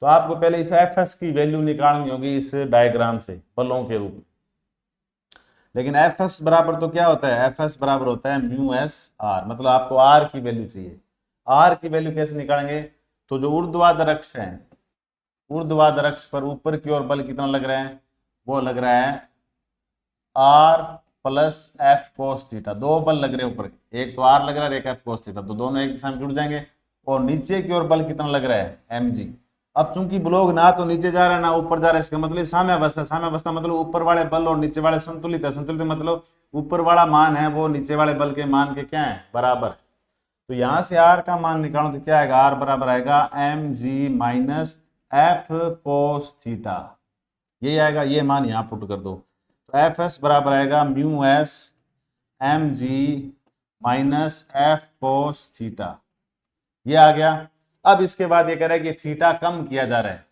तो आपको पहले इस एफ एस की वैल्यू निकालनी होगी इस डायग्राम से बलों के रूप में। लेकिन एफ एस बराबर तो क्या होता है? एफ एस बराबर होता है म्यू एस आर, मतलब आपको आर की वैल्यू चाहिए। आर की वैल्यू कैसे निकालेंगे? तो जो ऊर्ध्वाधर अक्ष है, ऊर्ध्वाधर अक्ष पर ऊपर की ओर बल कितना लग रहा है? वो लग रहा है r plus f cos theta. दो बल लग रहे हैं ऊपर, एक तो आर लग रहा है, एक एफ कोस थीटा, तो दोनों एक दिशा में जुड़ जाएंगे। और नीचे की ओर बल कितना लग रहा है? M g. अब चूंकि ब्लॉक ना तो नीचे जा रहा है ना ऊपर जा रहा है, इसका मतलब साम्यावस्था। साम्यावस्था मतलब ऊपर वाले बल और नीचे वाले संतुलित है। संतुलित मतलब ऊपर वाला मान है वो नीचे वाले बल के मान के क्या है? बराबर है। तो यहां से आर का मान निकालो तो क्या आएगा? आर बराबर आएगा m g minus f cos theta. यही आएगा, ये मान यहां पुट कर दो। तो एफ एस बराबर आएगा mu s m g minus f cos theta. ये आ गया। अब इसके बाद ये कह रहा है कि थीटा कम किया जा रहा है,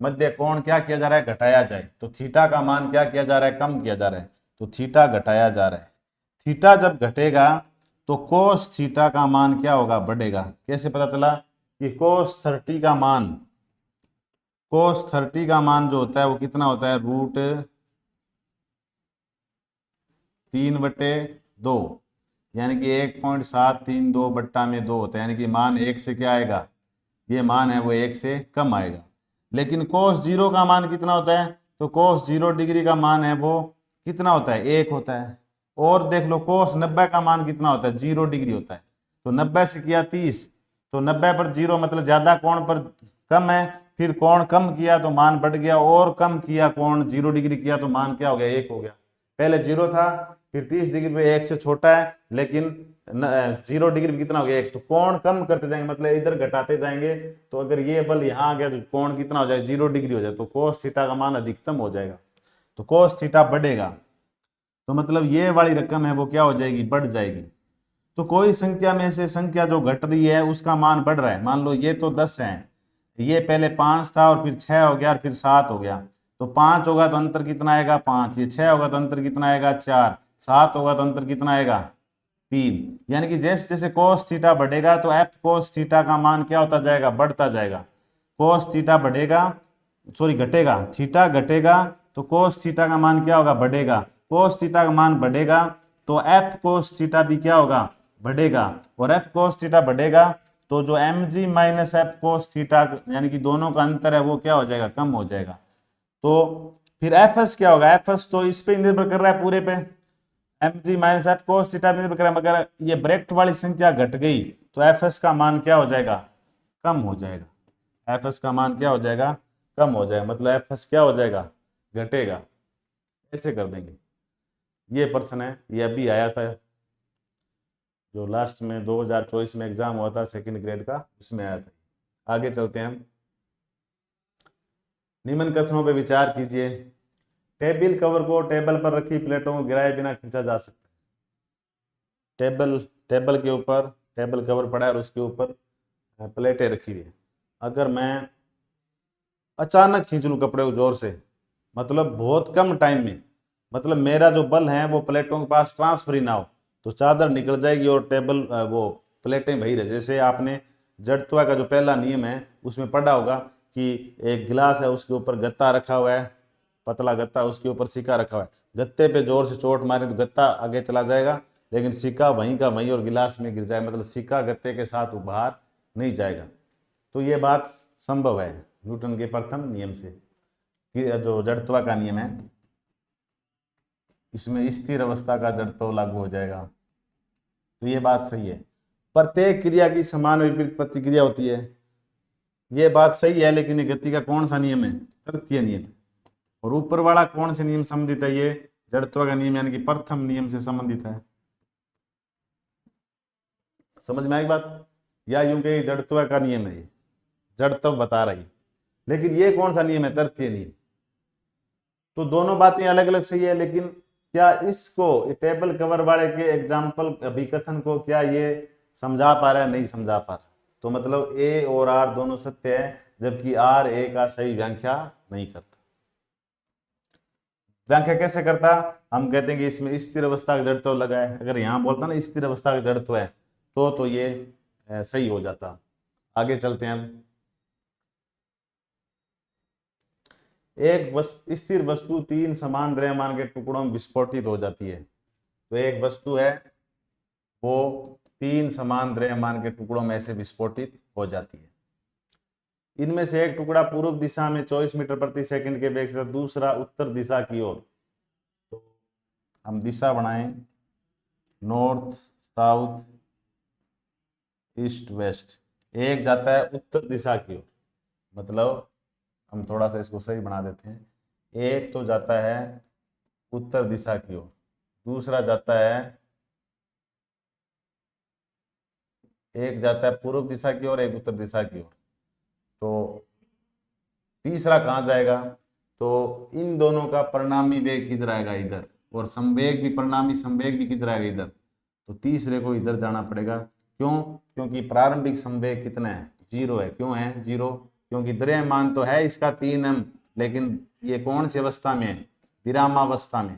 मध्य कोण क्या किया जा रहा है? घटाया जाए। तो थीटा का मान क्या किया जा रहा है? कम किया जा रहा है। तो थीटा घटाया जा रहा है। थीटा जब घटेगा तो कोस थीटा का मान क्या होगा? बढ़ेगा। कैसे पता चला? कि कोस 30 का मान, कोस 30 का मान जो होता है वो कितना होता है? √3/2, यानी कि 1.732 बट्टा में 2 होता है, यानी कि मान 1 से क्या आएगा? ये मान है वो 1 से कम आएगा। लेकिन कोस 0 का मान कितना होता है? तो कोस 0 डिग्री का मान है वो कितना होता है? 1 होता है। और देख लो cos 90 का मान कितना होता है, 0 डिग्री होता है। तो 90 से किया 30, तो 90 पर 0 मतलब ज्यादा कोण पर कम है, फिर कोण कम किया तो मान बढ़ गया, और कम किया कोण 0 डिग्री किया तो मान क्या हो गया, 1 हो गया। पहले 0 था, फिर 30 डिग्री पे 1 से छोटा है, लेकिन 0 डिग्री पे कितना हो गया 1। तो कोण कम करते जाएंगे, मतलब इधर घटाते जाएंगे। तो अगर ये बल यहाँ आ गया तो कोण कितना हो जाएगा, 0 डिग्री हो जाए, तो cos थीटा का मान अधिकतम हो जाएगा, तो cos थीटा बढ़ेगा। तो मतलब ये वाली रकम है वो क्या हो जाएगी, बढ़ जाएगी। तो कोई संख्या में से संख्या जो घट रही है उसका मान बढ़ रहा है। मान लो ये तो 10 है, ये पहले 5 था और फिर 6 हो गया और फिर 7 हो गया। तो 5 होगा तो अंतर कितना आएगा, 5। ये 6 होगा तो अंतर कितना आएगा, 4। 7 होगा तो अंतर कितना आएगा, 3। यानी कि जैसे जैसे cos थीटा बढ़ेगा तो एफ cos थीटा का मान क्या होता जाएगा, बढ़ता जाएगा। cos थीटा बढ़ेगा, सॉरी घटेगा, थीटा घटेगा तो cos थीटा का मान क्या होगा, बढ़ेगा। cos थीटा का मान बढ़ेगा तो एफ cos थीटा भी क्या होगा, बढ़ेगा। और एफ cos थीटा बढ़ेगा तो जो mg minus F cos theta यानी कि दोनों का अंतर है वो क्या हो जाएगा, कम हो जाएगा। तो फिर एफ एस क्या होगा, एफ एस तो इस पे निर्भर कर रहा है पूरे पे, mg minus F cos theta पे निर्भर कर रहा है, मगर ये ब्रैकेट वाली संख्या घट गई तो एफ एस का मान क्या हो जाएगा, कम हो जाएगा। एफ एस का मान क्या हो जाएगा, कम हो जाएगा, मतलब एफ एस क्या हो जाएगा, घटेगा। ऐसे कर देंगे। ये प्रश्न है, ये अभी आया था, जो लास्ट में 2024 में एग्जाम हुआ था सेकंड ग्रेड का, उसमें आया था। आगे चलते हैं हम। निम्न कथनों पे विचार कीजिए। टेबल कवर को टेबल पर रखी प्लेटों को गिराए बिना खींचा जा सकता है। टेबल के ऊपर टेबल कवर पड़ा है और उसके ऊपर प्लेटें रखी हुई है। अगर मैं अचानक खींच लूँ कपड़े को जोर से, मतलब बहुत कम टाइम में, मतलब मेरा जो बल है वो प्लेटों के पास ट्रांसफर ही ना हो, तो चादर निकल जाएगी और टेबल वो प्लेटें वही रहे। जैसे आपने जड़त्व का जो पहला नियम है उसमें पढ़ा होगा कि एक गिलास है, उसके ऊपर गत्ता रखा हुआ है, पतला गत्ता, उसके ऊपर सिक्का रखा हुआ है। गत्ते पे जोर से चोट मारे तो गत्ता आगे चला जाएगा, लेकिन सिक्का वहीं का वहीं और गिलास में गिर जाएगा, मतलब सिक्का गत्ते के साथ बाहर नहीं जाएगा। तो ये बात संभव है न्यूटन के प्रथम नियम से, कि जो जड़त्व का नियम है इसमें स्थिर अवस्था का जड़त्व लागू हो जाएगा। तो ये बात सही है। प्रत्येक क्रिया की समान विपरीत प्रतिक्रिया होती है, ये बात सही है, लेकिन ये गति का कौन सा नियम है, तृतीय नियम। और ऊपर वाला कौन से नियम संबंधित है, ये जड़त्व का नियम यानी कि प्रथम नियम से संबंधित है। समझ में आई बात, या यूं कही जड़त्व का नियम है, ये जड़त्व बता रही, लेकिन ये कौन सा नियम है, तृतीय नियम। तो दोनों बातें अलग अलग सही है, लेकिन क्या इसको टेबल कवर वाले के एग्जाम्पल अभिकथन को क्या ये समझा पा रहा है, नहीं समझा पा रहा। तो मतलब ए और आर दोनों सत्य है, जबकि आर ए का सही व्याख्या नहीं करता। व्याख्या कैसे करता, हम कहते हैं कि इसमें स्थिर अवस्था का जड़त्व लगा है। अगर यहाँ बोलता ना स्थिर अवस्था का जड़त्व है तो ये सही हो जाता। आगे चलते हैं हम। एक स्थिर वस्तु 3 समान द्रव्यमान के टुकड़ों में विस्फोटित हो जाती है। तो एक वस्तु है वो 3 समान द्रव्यमान के टुकड़ों में ऐसे विस्फोटित हो जाती है। इनमें से एक टुकड़ा पूर्व दिशा में 24 मीटर प्रति सेकंड के वेग से, दूसरा उत्तर दिशा की ओर। तो हम दिशा बनाएं, नॉर्थ साउथ ईस्ट वेस्ट। एक जाता है उत्तर दिशा की ओर, मतलब हम थोड़ा सा इसको सही बना देते हैं। एक तो जाता है उत्तर दिशा की ओर, दूसरा जाता है, एक जाता है पूर्व दिशा की ओर, एक उत्तर दिशा की ओर। तो तीसरा कहाँ जाएगा, तो इन दोनों का परिणामी वेग किधर आएगा, इधर। और संवेग भी, परिणामी संवेग भी किधर आएगा, इधर। तो तीसरे को इधर जाना पड़ेगा। क्यों, क्योंकि प्रारंभिक संवेग कितना है, 0 है। क्यों है 0, क्योंकि द्रव्यमान तो है इसका 3m, लेकिन ये कौन सी अवस्था में है, विरामावस्था में।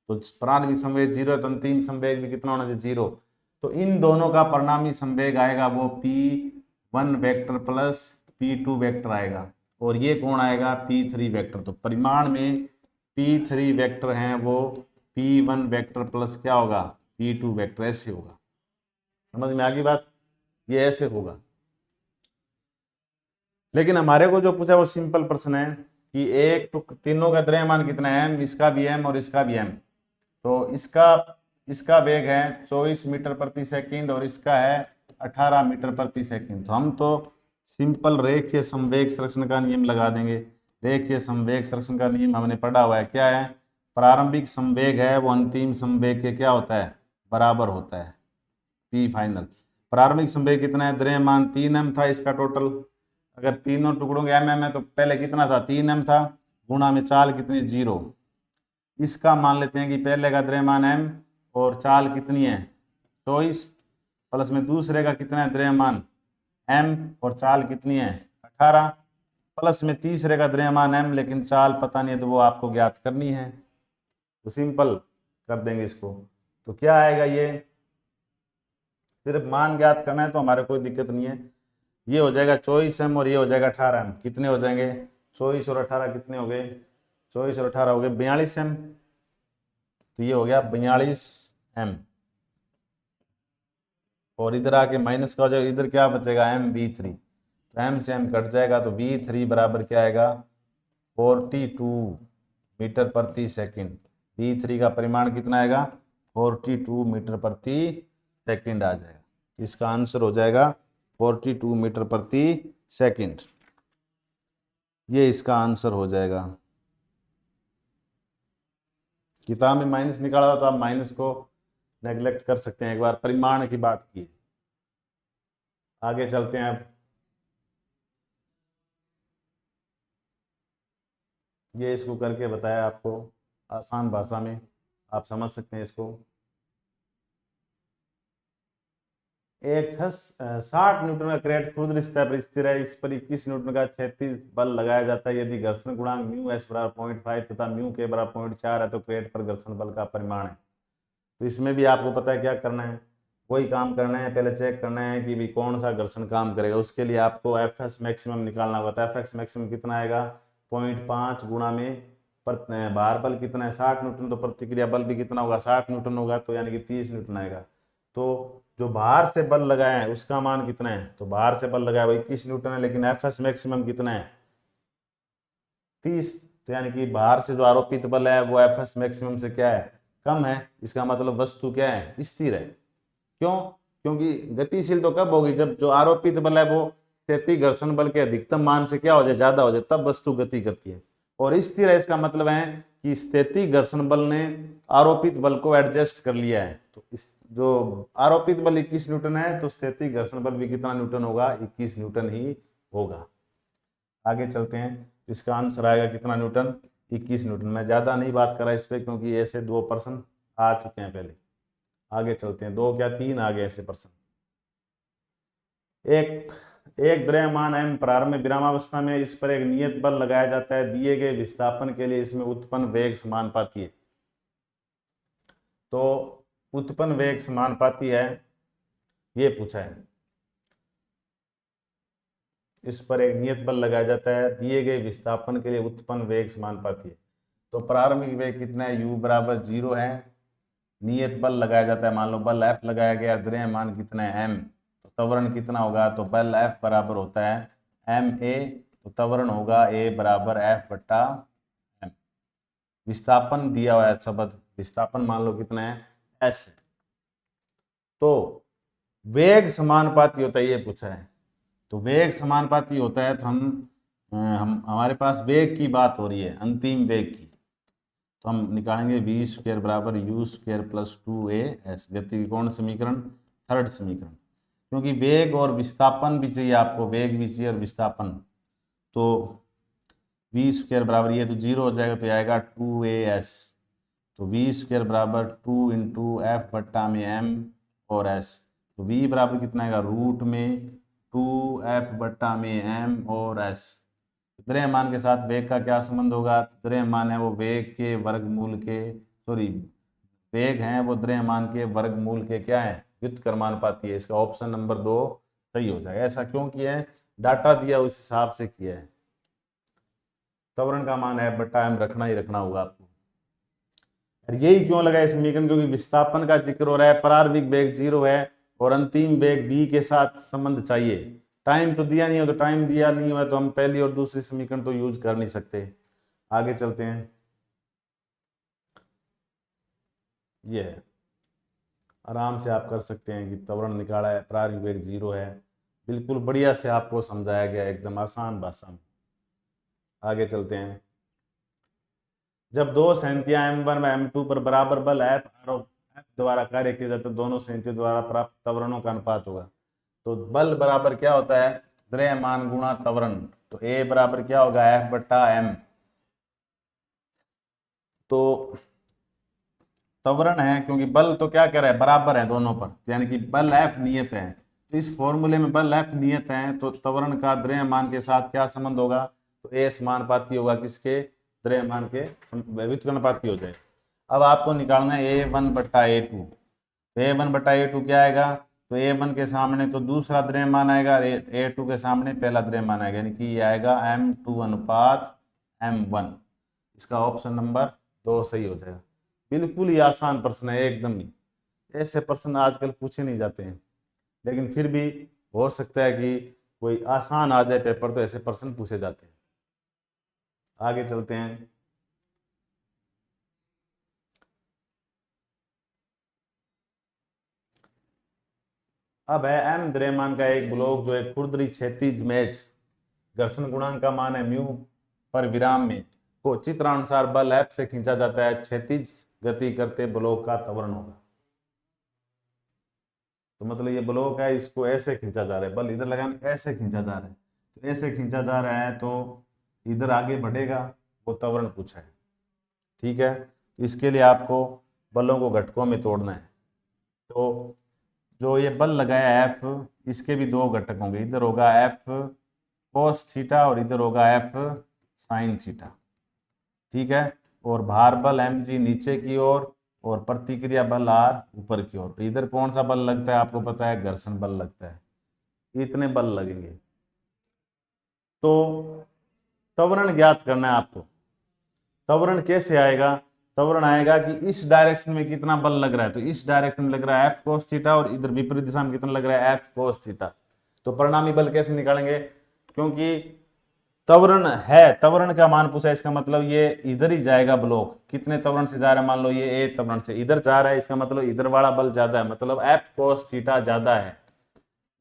तो प्रारंभिक संवेग 0 है, तो अंतिम संवेग भी कितना होना चाहिए, 0। तो इन दोनों का परिणामी संवेग आएगा वो p1 vector plus p2 vector आएगा, और ये कौन आएगा, p3 वेक्टर। तो परिमाण में p3 वेक्टर हैं वो p1 वेक्टर प्लस क्या होगा, p2 वेक्टर। ऐसे होगा, समझ में आ गई बात, ये ऐसे होगा। लेकिन हमारे को जो पूछा वो सिंपल प्रश्न है कि एक तीनों का द्रव्यमान कितना है m, इसका भी m और इसका भी m। तो इसका इसका वेग है 24 मीटर प्रति सेकंड और इसका है 18 मीटर प्रति सेकंड। तो हम तो सिंपल रेखीय संवेग संरक्षण का नियम लगा देंगे। रेखीय संवेग संरक्षण का नियम हमने पढ़ा हुआ है, क्या है? प्रारंभिक संवेग है वो अंतिम संवेग के क्या होता है? बराबर होता है, पी फाइनल। प्रारंभिक संवेग कितना है? द्रव्यमान 3m था इसका टोटल। अगर तीनों टुकड़ों के mm है तो पहले कितना था? 3m था, गुणा में चाल कितनी? 0। इसका मान लेते हैं कि पहले का द्रव्यमान m और चाल कितनी है? 24, प्लस में दूसरे का कितना है द्रव्यमान? m और चाल कितनी है? 18, प्लस में तीसरे का द्रव्यमान m लेकिन चाल पता नहीं है तो वो आपको ज्ञात करनी है। तो सिंपल कर देंगे इसको। तो क्या आएगा? ये सिर्फ मान ज्ञात करना है तो हमारे कोई दिक्कत नहीं है। ये हो जाएगा 24m और ये हो जाएगा 18m। कितने हो जाएंगे? 24 और 18 कितने हो गए? 24 और 18 हो गए 42m। तो ये हो गया 42m। और इधर आके माइनस का हो जाएगा, इधर क्या बचेगा? mv3। तो m से m कट जाएगा तो v3 बराबर क्या आएगा? 42 मीटर प्रति सेकंड। v3 का परिमाण कितना आएगा? 42 मीटर प्रति सेकंड आ जाएगा। इसका आंसर हो जाएगा 42 मीटर प्रति सेकंड। ये इसका आंसर हो जाएगा। किताब में माइनस निकाला हो तो आप माइनस को नेग्लेक्ट कर सकते हैं, एक बार परिमाण की बात की। आगे चलते हैं अब। ये इसको करके बताया आपको आसान भाषा में, आप समझ सकते हैं इसको। एक 60 न्यूटन का क्रेट खुद सतह पर स्थिर है। इस पर 21 न्यूटन का क्षैतिज बल लगाया जाता है। यदि घर्षण गुणांक म्यू एस बराबर 0.5 तथा म्यू के बराबर 0.4 है तो क्रेट पर घर्षण बल का परिमाण है। तो इसमें भी आपको पता है क्या करना है, वही काम करना है। पहले चेक करना है कि भी कौन सा घर्षण काम करेगा। उसके लिए आपको एफ एस मैक्सिमम निकालना होगा। एफ एक्स मैक्सिमम कितना आएगा? 0.5 गुणा में भार बल कितना है? 60 न्यूटन। तो प्रतिक्रिया बल भी कितना होगा? 60 न्यूटन होगा, तो यानी कि 30 न्यूटन आएगा। तो जो भार से बल लगाया है उसका मान कितना है? तो भार से बल लगाया वो 21 न्यूटन है, लेकिन एफ एस मैक्सिमम कितना है? 30। तो यानी कि भार से जो आरोपित बल है वो एफ एस मैक्सिमम से क्या है? कम है। इसका मतलब वस्तु क्या है? स्थिर है। क्यों? क्योंकि गतिशील तो कब होगी? जब जो आरोपित बल है वो स्थैतिक घर्षण बल के अधिकतम मान से क्या हो जाए? ज्यादा हो जाए, तब वस्तु गति करती है। और स्थिर है इसका मतलब है कि स्थैतिक घर्षण बल ने आरोपित बल को एडजस्ट कर लिया है। तो इस जो आरोपित बल 21 न्यूटन है तो स्थैतिक घर्षण बल भी कितना न्यूटन होगा? 21 न्यूटन ही होगा। आगे चलते हैं। इसका आंसर आएगा कितना न्यूटन? 21 न्यूटन। मैं ज्यादा नहीं बात कर रहा इस पे क्योंकि ऐसे 2 प्रश्न आ चुके हैं पहले। आगे चलते हैं। 2 क्या 3 आ गए ऐसे प्रश्न। एक एक द्रव्यमान m प्रारंभ में विरामावस्था में, इस पर एक नियत बल लगाया जाता है। दिए गए विस्थापन के लिए इसमें उत्पन्न वेग समानुपाती है। तो उत्पन्न वेग समानुपाती है, ये पूछा है। इस पर एक नियत बल लगाया जाता है, दिए गए विस्थापन के लिए उत्पन्न वेग समानुपाती है। तो प्रारंभिक वेग कितना है? u बराबर 0 है। नियत बल लगाया जाता है, मान लो बल F लगाया गया, द्रव्यमान कितना है? m। तो त्वरण कितना होगा? तो बल F बराबर होता है ma। तो त्वरण होगा a बराबर F बट्टा m। विस्थापन दिया हुआ है शब्द, विस्थापन मान लो कितना है? s है। तो वेग समानुपाती होता है, ये पूछा है। तो वेग समानुपाती होता है तो हम हमारे पास वेग की बात हो रही है, अंतिम वेग की। तो हम निकालेंगे वी स्क्वायर बराबर यू स्क्वायर प्लस 2a/s। गति की कौन समीकरण? थर्ड समीकरण। क्योंकि वेग और विस्थापन भी चाहिए आपको, वेग भी चाहिए और विस्थापन। तो वी स्क्वायर बराबर ये तो 0 हो जाएगा, तो आएगा 2a/s। तो वी स्क्वायर बराबर 2 इंटू एफ बट्टा में m और s। तो v बराबर कितना आएगा? रूट में 2f बट्टा में m और s। द्रव्यमान के साथ वेग का क्या संबंध होगा? द्रव्यमान है वो वेग के वर्गमूल के, सॉरी, वेग है वो द्रव्यमान के वर्गमूल के क्या है? व्युत्क्रमानुपाती है। इसका ऑप्शन नंबर 2 सही हो जाएगा। ऐसा क्यों किया है? डाटा दिया उस हिसाब से किया है। त्वरण का मान f बट्टा m रखना ही रखना होगा आपको। यही क्यों लगा इस समीकरण? क्योंकि विस्थापन का जिक्र हो रहा है, प्रारंभिक वेग 0 है और अंतिम वेग v के साथ संबंध चाहिए। टाइम तो दिया नहीं हो, तो टाइम दिया नहीं हुआ तो हम पहली और दूसरी समीकरण तो यूज कर नहीं सकते। आगे चलते हैं। ये है आराम से आप कर सकते हैं कि त्वरण निकाला है, प्रारंभिक वेग 0 है। बिल्कुल बढ़िया से आपको समझाया गया, एकदम आसान भाषा में। आगे चलते हैं। जब दो संहतियां M1 व M2 पर बराबर बल F और F द्वारा कार्य किए जाते, दोनों संहतियों द्वारा प्राप्त त्वरणों का अनुपात होगा। तो बल बराबर क्या होता है, द्रव्यमान गुणा त्वरण। तो A बराबर क्या होगा, F बट्टा M। तो त्वरण है, क्योंकि बल तो क्या कह रहा है, बराबर है दोनों पर, यानी कि बल F नियत है। तो इस फॉर्मूले में बल F नियत है, तो त्वरण का द्रव्यमान के साथ क्या संबंध होगा, तो A समानुपाती होगा किसके, द्रव्यमान के व्युत्क्रमानुपाती हो जाए। अब आपको निकालना है A1 बट्टा A2। तो A1 बट्टा A2 क्या आएगा, तो A1 के सामने तो दूसरा द्रव्यमान आएगा, A2 के सामने पहला द्रव्यमान आएगा, यानी कि ये आएगा M2 अनुपात M1। इसका ऑप्शन नंबर 2 सही हो जाएगा। बिल्कुल ही आसान प्रश्न है, एकदम ही। ऐसे प्रश्न आजकल पूछे नहीं जाते हैं, लेकिन फिर भी हो सकता है कि कोई आसान आ जाए पेपर, तो ऐसे प्रश्न पूछे जाते हैं। आगे चलते हैं। अब है M द्रव्यमान का एक ब्लॉक जो एक खुरदरी क्षैतिज मैच घर्षण गुणांक का मान है म्यू पर विराम में को चित्रानुसार बल F से खींचा जाता है, क्षैतिज गति करते ब्लॉक का त्वरण होगा। तो मतलब ये ब्लॉक है, इसको ऐसे खींचा जा रहा है, बल इधर लगाना, ऐसे खींचा जा रहा है। तो ऐसे खींचा जा रहा है तो इधर आगे बढ़ेगा, वो त्वरण पूछा है। ठीक है, इसके लिए आपको बलों को घटकों में तोड़ना है। तो जो ये बल लगाया F, इसके भी दो घटक होंगे, इधर होगा F cos थीटा और इधर होगा F sin थीटा। ठीक है, और भार बल mg नीचे की ओर और प्रतिक्रिया बल R ऊपर की ओर। इधर कौन सा बल लगता है आपको पता है, घर्षण बल लगता है, इतने बल लगेंगे। तो त्वरण ज्ञात करना है आपको। त्वरण कैसे आएगा, त्वरण आएगा कि इस डायरेक्शन में कितना बल लग रहा है, तो इस डायरेक्शन में लग रहा है F cos थीटा और इधर विपरीत दिशा में कितना लग रहा है F cos थीटा। तो परिणामी बल कैसे निकालेंगे, क्योंकि त्वरण है, त्वरण का मान पूछा, इसका मतलब ये इधर ही जाएगा ब्लॉक। कितने त्वरण से जा रहा है, मान लो ये A त्वरण से इधर जा रहा है, इसका मतलब इधर वाला बल ज्यादा है, मतलब F cos थीटा ज्यादा है।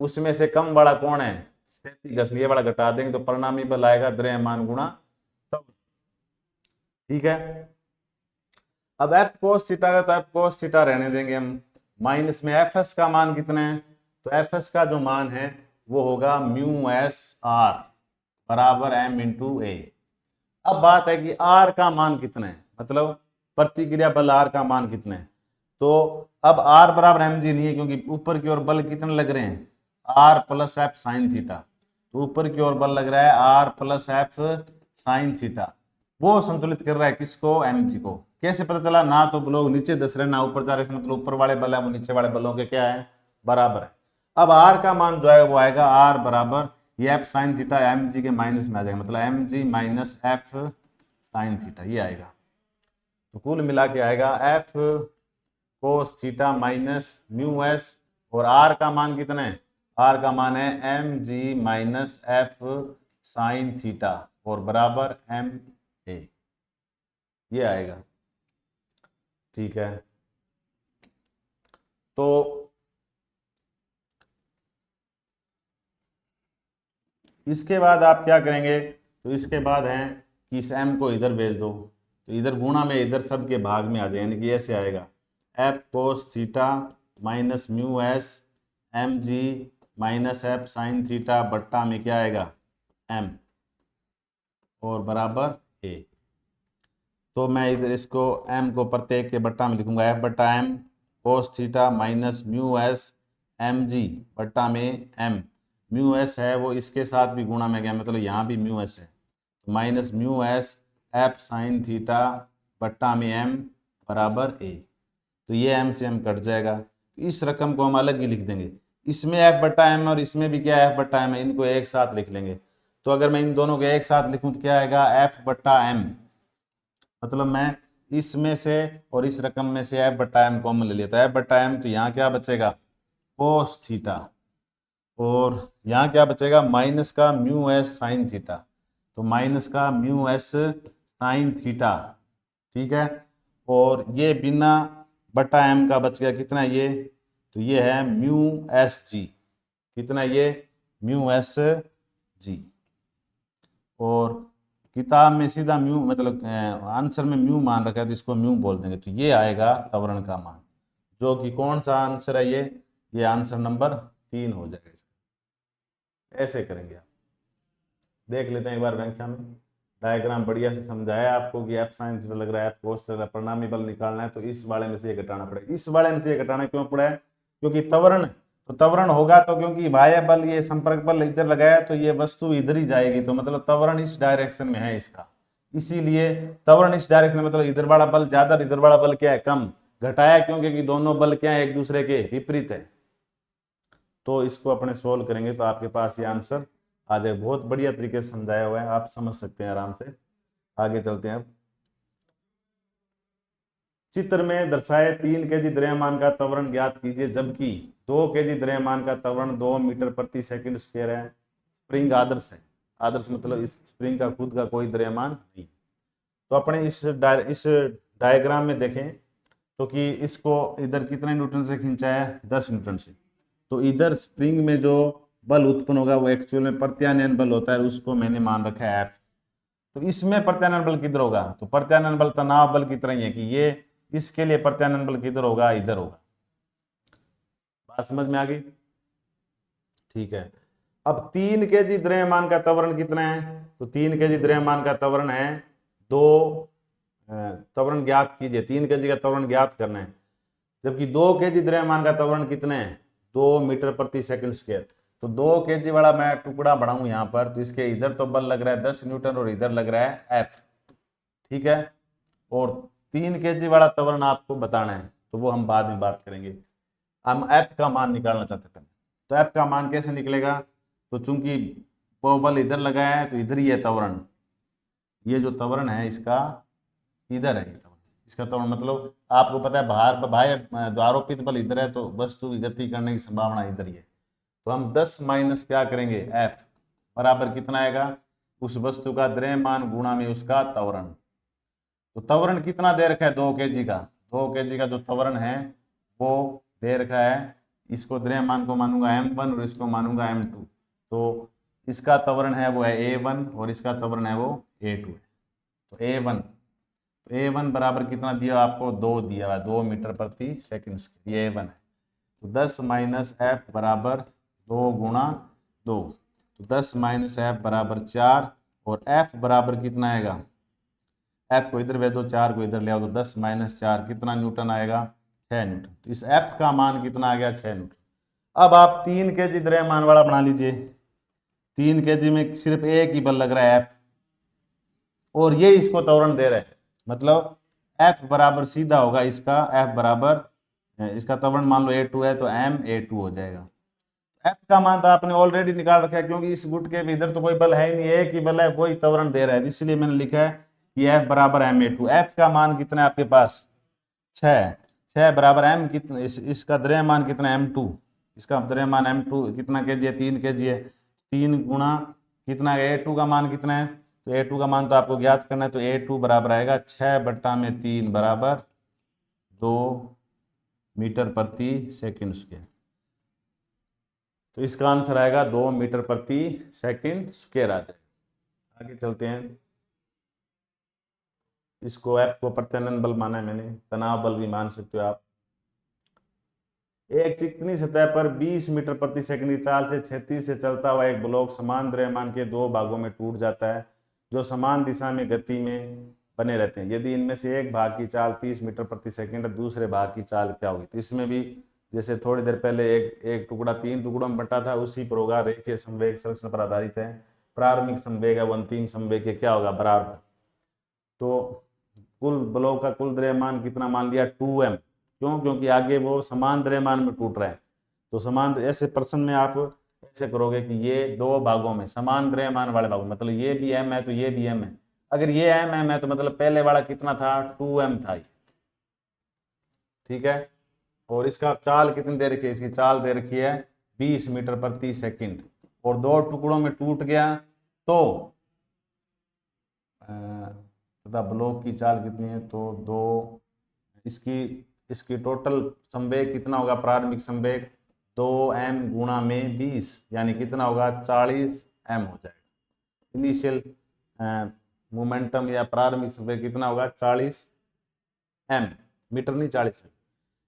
उसमें से कम वाला कौन है, स्थैतिक घर्षण, ये वाला घटा देंगे तो परिणामी बल आएगा द्रव्यमान गुणा त्वरण। ठीक है, अब F cos थीटा का, तो F cos थीटा रहने देंगे हम। माइनस में Fs का मान कितना है, तो Fs का जो मान है वो होगा म्यू एस आर बराबर M इंटू ए। अब बात है कि R का मान कितना है, मतलब प्रतिक्रिया बल R का मान कितना है। तो अब R बराबर mg नहीं है, क्योंकि ऊपर की ओर बल कितने लग रहे हैं, R plus F sine theta. तो ऊपर की ओर बल लग रहा है R plus F sine theta, वो संतुलित कर रहा है किसको, mg को। कैसे पता चला, ना तो ब्लॉक नीचे धस रहे ना ऊपर जा रहे, मतलब ऊपर वाले बल है वो नीचे वाले बलों के क्या है, बराबर है। अब R का मान जो है वो आएगा R बराबर ये एफ साइन थीटा mg के माइनस में आ जाएगा, मतलब mg minus f sine theta, ये आएगा। तो कुल मिला के आएगा f cos theta minus mu s, और आर का मान कितना है, आर का मान है m g minus f sine theta और बराबर एम ए, ये आएगा। ठीक है, तो इसके बाद आप क्या करेंगे, तो इसके बाद है कि इस m को इधर भेज दो, तो इधर गुणा में इधर सब के भाग में आ जाए, यानी कि ऐसे आएगा f cos theta minus mu s m g minus f sine theta बट्टा में क्या आएगा m और बराबर a। तो मैं इधर इसको m को प्रत्येक के बट्टा में लिखूंगा, f बट्टा m cos theta minus mu s m g बट्टा में m। म्यू एस है वो इसके साथ भी गुणा में गया, मतलब यहाँ भी म्यू एस है, तो minus mu S F sine theta बट्टा में m बराबर a। तो ये m से m कट जाएगा, इस रकम को हम अलग ही लिख देंगे। इसमें f बट्टा m और इसमें भी क्या f बट्टा m है, इनको एक साथ लिख लेंगे। तो अगर मैं इन दोनों को एक साथ लिखूं तो क्या आएगा f बट्टा m, मतलब मैं इसमें से और इस रकम में से f बट्टा m कॉमन ले लेता है, f बट्टा m, तो यहाँ क्या बचेगा कोस थीटा, और यहाँ क्या बचेगा माइनस का म्यू एस साइन थीटा, तो माइनस का म्यू एस साइन थीटा। ठीक है, और ये बिना बटा m का बच गया कितना, ये तो ये है म्यू एस जी, कितना ये म्यू एस जी। और किताब में सीधा म्यू मतलब आंसर में म्यू मान रखा है तो इसको म्यू बोल देंगे, तो ये आएगा त्वरण का मान, जो कि कौन सा आंसर है ये आंसर नंबर 3 हो जाएगा इसका। ऐसे करेंगे आप, देख लेते हैं एक बार व्याख्या में, डायग्राम बढ़िया से समझाया आपको कि एफ साइंस में लग रहा है आपको परिणामी बल निकालना है, तो इस वाले में से ये घटाना पड़ेगा। इस वाले में से ये घटाना क्यों पड़ा है, क्योंकि त्वरण, तो त्वरण होगा तो क्योंकि बाह्य बल ये संपर्क बल इधर लगाया तो ये वस्तु इधर ही जाएगी, तो मतलब त्वरण इस डायरेक्शन में है इसका, इसीलिए त्वरण इस डायरेक्शन में, मतलब इधर वाला बल ज्यादा, इधर वाला बल क्या है कम, घटाया क्यों, क्योंकि दोनों बल क्या है एक दूसरे के विपरीत है। तो इसको अपने सोल्व करेंगे तो आपके पास ये आंसर आ जाए। बहुत बढ़िया तरीके से समझाया हुआ है, आप समझ सकते हैं आराम से। आगे चलते हैं अब। चित्र में दर्शाए 3 केजी द्रव्यमान का त्वरण ज्ञात कीजिए, जबकि 2 केजी द्रव्यमान का त्वरण 2 मीटर प्रति सेकंड स्क्वायर है। स्प्रिंग आदर्श है, आदर्श मतलब इस स्प्रिंग का खुद का कोई द्रव्यमान नहीं। तो अपने इस डायग्राम में देखें तो कि इसको इधर कितने न्यूटन से खींचा है, 10 न्यूटन से। तो इधर स्प्रिंग में जो बल उत्पन्न होगा वो एक्चुअल में प्रत्यानयन बल होता है, उसको मैंने मान रखा है एफ। तो इसमें प्रत्यानयन बल किधर होगा, तो प्रत्यानयन बल तनाव बल की तरह ही है कि ये इसके लिए प्रत्यानयन बल किधर होगा, इधर होगा। बात समझ में आ गई, ठीक है। अब 3 केजी द्रव्यमान का त्वरण कितना है, तो 3 केजी द्रव्यमान का त्वरण है 2, त्वरण ज्ञात कीजिए, 3 केजी का त्वरण ज्ञात करना है, जबकि 2 केजी द्रव्यमान का त्वरण कितने है, 2 मीटर प्रति सेकंड स्क्वायर। तो 2 केजी वाला मैं टुकड़ा बढ़ाऊं यहाँ पर, तो इसके इधर तो बल लग रहा है 10 न्यूटन और इधर लग रहा है एफ, ठीक है। और 3 केजी वाला त्वरण आपको बताना है, तो वो हम बाद में बात करेंगे। हम एफ का मान निकालना चाहते हैं, तो एफ का मान कैसे निकलेगा, तो चूंकि वो बल इधर लगाया है तो इधर ही है त्वरण, ये जो त्वरण है इसका इधर है, ये त्वरण, इसका त्वरण मतलब आपको पता है बाहर बाह्य जो आरोपित बल इधर है तो वस्तु की गति करने की संभावना इधर ही है। तो हम 10 माइनस क्या करेंगे एफ, बराबर कितना आएगा, उस वस्तु का द्रव्यमान गुणा में उसका त्वरण। तो त्वरण कितना दे रखा है, 2 केजी का, 2 केजी का जो त्वरण है वो दे रखा है, इसको द्रव्यमान को मानूंगा m1 और इसको मानूंगा m2। तो इसका त्वरण है वो है a1 और इसका त्वरण है वो a2 है। तो a1 बराबर कितना दिया आपको, 2 दिया हुआ, 2 मीटर प्रति सेकंड, ये a1 है। तो 10 माइनस एफ बराबर 2 गुणा 2, तो 10 माइनस एफ बराबर 4, और एफ बराबर कितना आएगा, एफ को इधर भेज दो, 4 को इधर ले आओ, तो 10 माइनस 4 कितना न्यूटन आएगा, 6 न्यूटन। तो इस एफ का मान कितना आ गया, 6 न्यूटन। अब आप 3 केजी द्रव्यमान वाला बना लीजिए, 3 केजी में सिर्फ एक ही बल लग रहा है एफ, और ये इसको त्वरण दे रहे हैं, मतलब एफ बराबर सीधा होगा इसका, एफ बराबर इसका त्वरण मान लो a2 है तो m a2 हो जाएगा। एफ का मान तो आपने ऑलरेडी निकाल रखा है, क्योंकि इस गुट के इधर तो कोई बल है ही नहीं, एक ही बल है, वही त्वरण दे रहा है, इसलिए मैंने लिखा है कि एफ बराबर ma2। एफ का मान कितना है आपके पास, 6, 6 बराबर m कितना, इसका द्रव्यमान कितना है m2, इसका द्रव्यमान m2 कितना केजी है, 3 केजी है, 3 गुणा कितना है a2 का मान कितना है, तो a2 का मान तो आपको ज्ञात करना है, तो a2 बराबर आएगा 6/3 बराबर 2 मीटर प्रति सेकंड स्क्वायर। तो इसका आंसर आएगा 2 मीटर प्रति सेकंड स्क्वायर आ जाएगा। आगे चलते हैं, इसको एफ को प्रत्यानयन बल माना है मैंने, तनाव बल भी मान सकते हो आप। एक चिकनी सतह पर 20 मीटर प्रति सेकंड की चाल से क्षैतिज से चलता हुआ एक ब्लॉक समान द्रव्यमान के 2 भागों में टूट जाता है, जो समान दिशा में गति में बने रहते हैं। यदि इनमें से एक भाग की चाल 30 मीटर प्रति सेकंड है, दूसरे भाग की चाल क्या होगी। तो इसमें भी जैसे थोड़ी देर पहले एक टुकड़ा 3 टुकड़ों में बंटा था, उसी पर होगा, रेखीय संवेग संरचना पर आधारित है, प्रारंभिक संवेग है वो अंतिम संवेग के क्या होगा, बराबर। तो कुल ब्लॉक का कुल द्रव्यमान कितना मान लिया, 2m, क्यों, क्योंकि आगे वो समान द्रव्यमान में टूट रहा है। तो समान ऐसे प्रश्न में आप ऐसे करोगे कि ये 2 भागों में समान द्रव्यमान वाले भागों, मतलब ये भी m है तो ये भी m है, अगर ये m है तो मतलब पहले वाला कितना था, 2m था, ठीक है। और इसका चाल कितनी दे रखी है, इसकी चाल दे रखी है 20 मीटर प्रति सेकंड, और 2 टुकड़ों में टूट गया तो तथा ब्लॉक की चाल कितनी है, तो 2, इसकी इसकी टोटल संवेग कितना होगा, प्रारंभिक संवेग 2m गुणा में 20, यानी कितना होगा 40m हो जाएगा। इनिशियल मोमेंटम या प्रारंभिक संवेग कितना होगा 40m, मीटर नहीं 40m।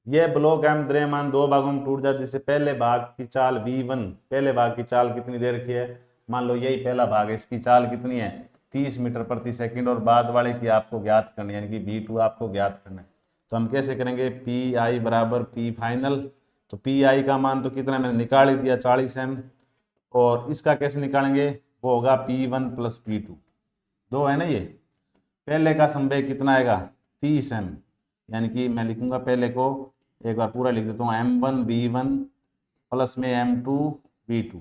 यह ब्लॉक m द्रव्यमान दो भागों में टूट जाता है। जैसे पहले भाग की चाल v1, पहले भाग की चाल कितनी दे रखी है, मान लो यही पहला भाग है, इसकी चाल कितनी है 30 मीटर प्रति सेकंड, और बाद वाले की आपको ज्ञात करनी है, यानी कि v2 आपको ज्ञात करना है। तो हम कैसे करेंगे, पी आई बराबर पी फाइनल। तो पी आई का मान तो कितना मैंने निकाल ही दिया 40m, और इसका कैसे निकालेंगे, वो होगा P1 प्लस P2, दो है ना ये। पहले का संवेग कितना आएगा 30m, यानी कि मैं लिखूंगा पहले को एक बार पूरा लिख देता हूँ, m1 v1 प्लस में m2 v2,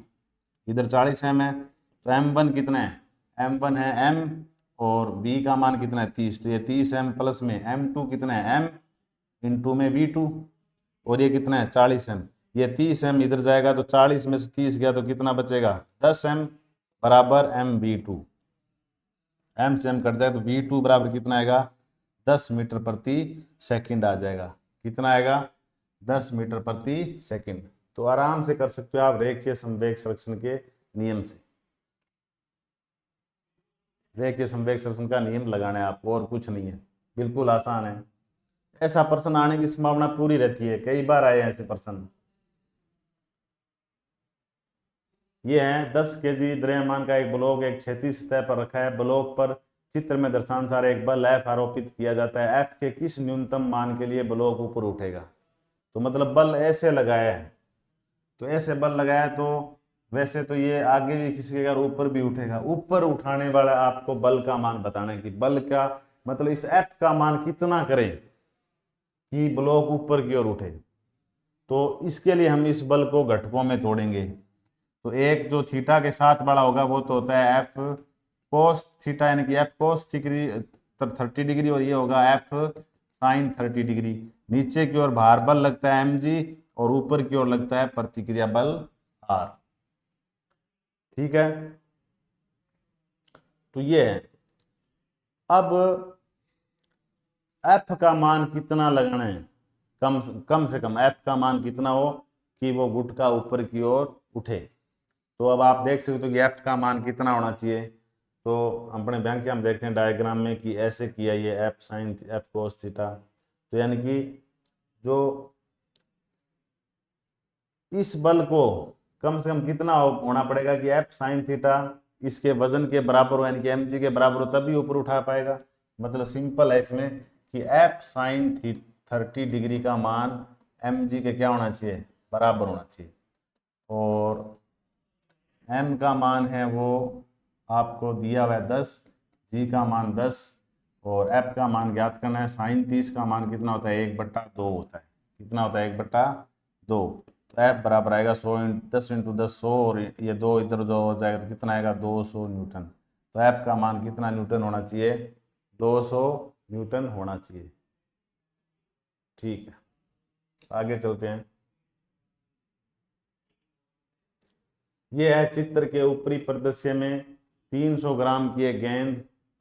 इधर 40m है तो m1 कितना है, m1 है m, और v का मान कितना है 30, तो ये 30m प्लस में m2 कितना है m इंटू में v2, और ये कितना है 40m, ये 30m इधर जाएगा तो 40 में से 30 गया तो कितना बचेगा 10m बराबर mv2, m से m कट जाए तो v2 बराबर कितना आएगा 10 मीटर प्रति सेकंड आ जाएगा। कितना आएगा 10 मीटर प्रति सेकंड। तो आराम से कर सकते हो आप रेखीय संवेग संरक्षण के नियम से। रेखीय संवेग संरक्षण का नियम लगाना है आपको, और कुछ नहीं है, बिल्कुल आसान है। ऐसा प्रश्न आने की संभावना पूरी रहती है, कई बार आए ऐसे प्रश्न। ये है 10 kg द्रव्यमान का एक ब्लॉक एक क्षैतिज सतह पर रखा है। ब्लॉक पर चित्र में दर्शानुसार एक बल F आरोपित किया जाता है। F के किस न्यूनतम मान के लिए ब्लॉक ऊपर उठेगा। तो मतलब बल ऐसे लगाया है, तो ऐसे बल लगाया तो वैसे तो ये आगे भी किसी अगर ऊपर भी उठेगा, ऊपर उठाने वाला आपको बल का मान बताना है कि बल का मतलब इस F का मान कितना करें कि ब्लॉक ऊपर की ओर उठे। तो इसके लिए हम इस बल को घटकों में तोड़ेंगे। तो एक जो थीटा के साथ बड़ा होगा वो तो होता है एफ कोस थीटा, यानी कि एफ कोस डिग्री 30 डिग्री, और ये होगा एफ साइन 30 डिग्री। नीचे की ओर भार बल लगता है mg, और ऊपर की ओर लगता है प्रतिक्रिया बल r। ठीक है, तो ये है। अब f का मान कितना लगाना है, कम से कम f का मान कितना हो कि वो गुटका ऊपर की ओर उठे। तो अब आप देख सकते हो कि एफ का मान कितना होना चाहिए। तो अपने बैंक के हम देखते हैं डायग्राम में कि ऐसे किया ये f sign F cos theta, तो यानी कि जो इस बल को कम से कम कितना होना पड़ेगा कि एफ साइन थीटा इसके वजन के बराबर हो, यानी कि mg के बराबर हो, तभी ऊपर उठा पाएगा। मतलब सिंपल है इसमें कि एफ साइन 30 डिग्री का मान mg के क्या होना चाहिए, बराबर होना चाहिए। और m का मान है वो आपको दिया हुआ है 10, g का मान 10, और f का मान ज्ञात करना है। साइन 30 का मान कितना होता है 1/2 होता है। कितना होता है 1/2। तो f बराबर आएगा 10 इंटू 10 100, और ये 2 इधर उधर हो जाएगा तो कितना आएगा 200 न्यूटन। तो f का मान कितना न्यूटन होना चाहिए, 200 न्यूटन होना चाहिए। ठीक है, आगे चलते हैं। ये है चित्र के ऊपरी परिदृश्य में 300 ग्राम की एक गेंद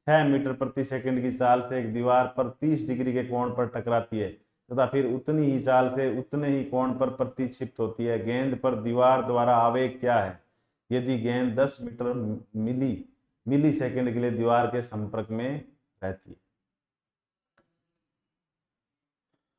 6 मीटर प्रति सेकंड की चाल से एक दीवार पर 30 डिग्री के कोण पर टकराती है तथा फिर उतनी ही चाल से उतने ही कोण पर प्रतिक्षिप्त होती है। गेंद पर दीवार द्वारा आवेग क्या है यदि गेंद 10 मीटर मिली सेकंड के लिए दीवार के संपर्क में रहती है।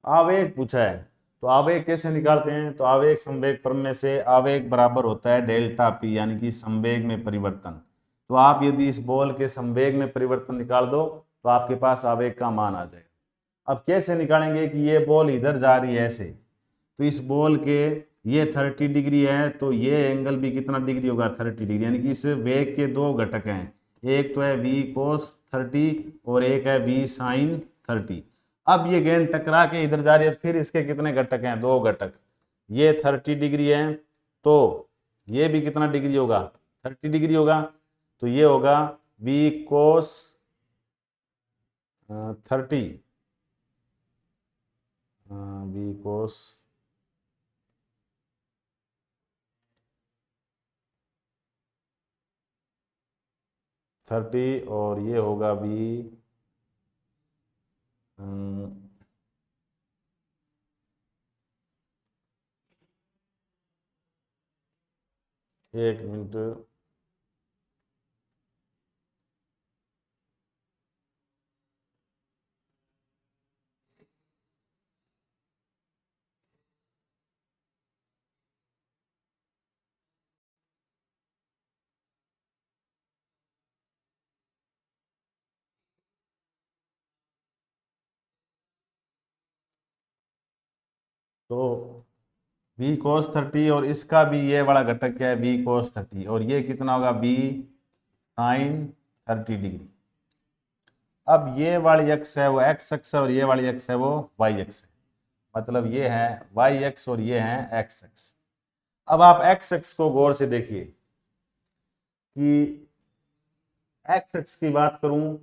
आवेग पूछा है, तो आवेग कैसे निकालते हैं। तो आवेग संवेग प्रमेय से आवेग बराबर होता है डेल्टा पी, यानी कि संवेग में परिवर्तन। तो आप यदि इस बॉल के संवेग में परिवर्तन निकाल दो तो आपके पास आवेग का मान आ जाएगा। अब कैसे निकालेंगे कि ये बॉल इधर जा रही है ऐसे, तो इस बॉल के ये 30 डिग्री है तो ये एंगल भी कितना डिग्री होगा 30 डिग्री, यानी कि इस वेग के दो घटक हैं, एक तो है v cos 30 और एक है v sin 30। अब ये गेंद टकरा के इधर जा रही है, फिर इसके कितने घटक हैं, दो घटक। ये 30 डिग्री है तो ये भी कितना डिग्री होगा 30 डिग्री होगा, तो ये होगा v cos 30 v cos 30, और ये होगा v एक मिनट। तो बी cos 30 और इसका भी ये वाला घटक क्या है, बी cos 30, और ये कितना होगा, बी साइन 30 डिग्री। अब ये वाली एक्स है वो एक्स एक्स है और ये वाली एक्स है वो वाई एक्स है, मतलब ये है वाई एक्स और ये है एक्स एक्स। अब आप एक्स एक्स को गौर से देखिए कि एक्स एक्स की बात करूं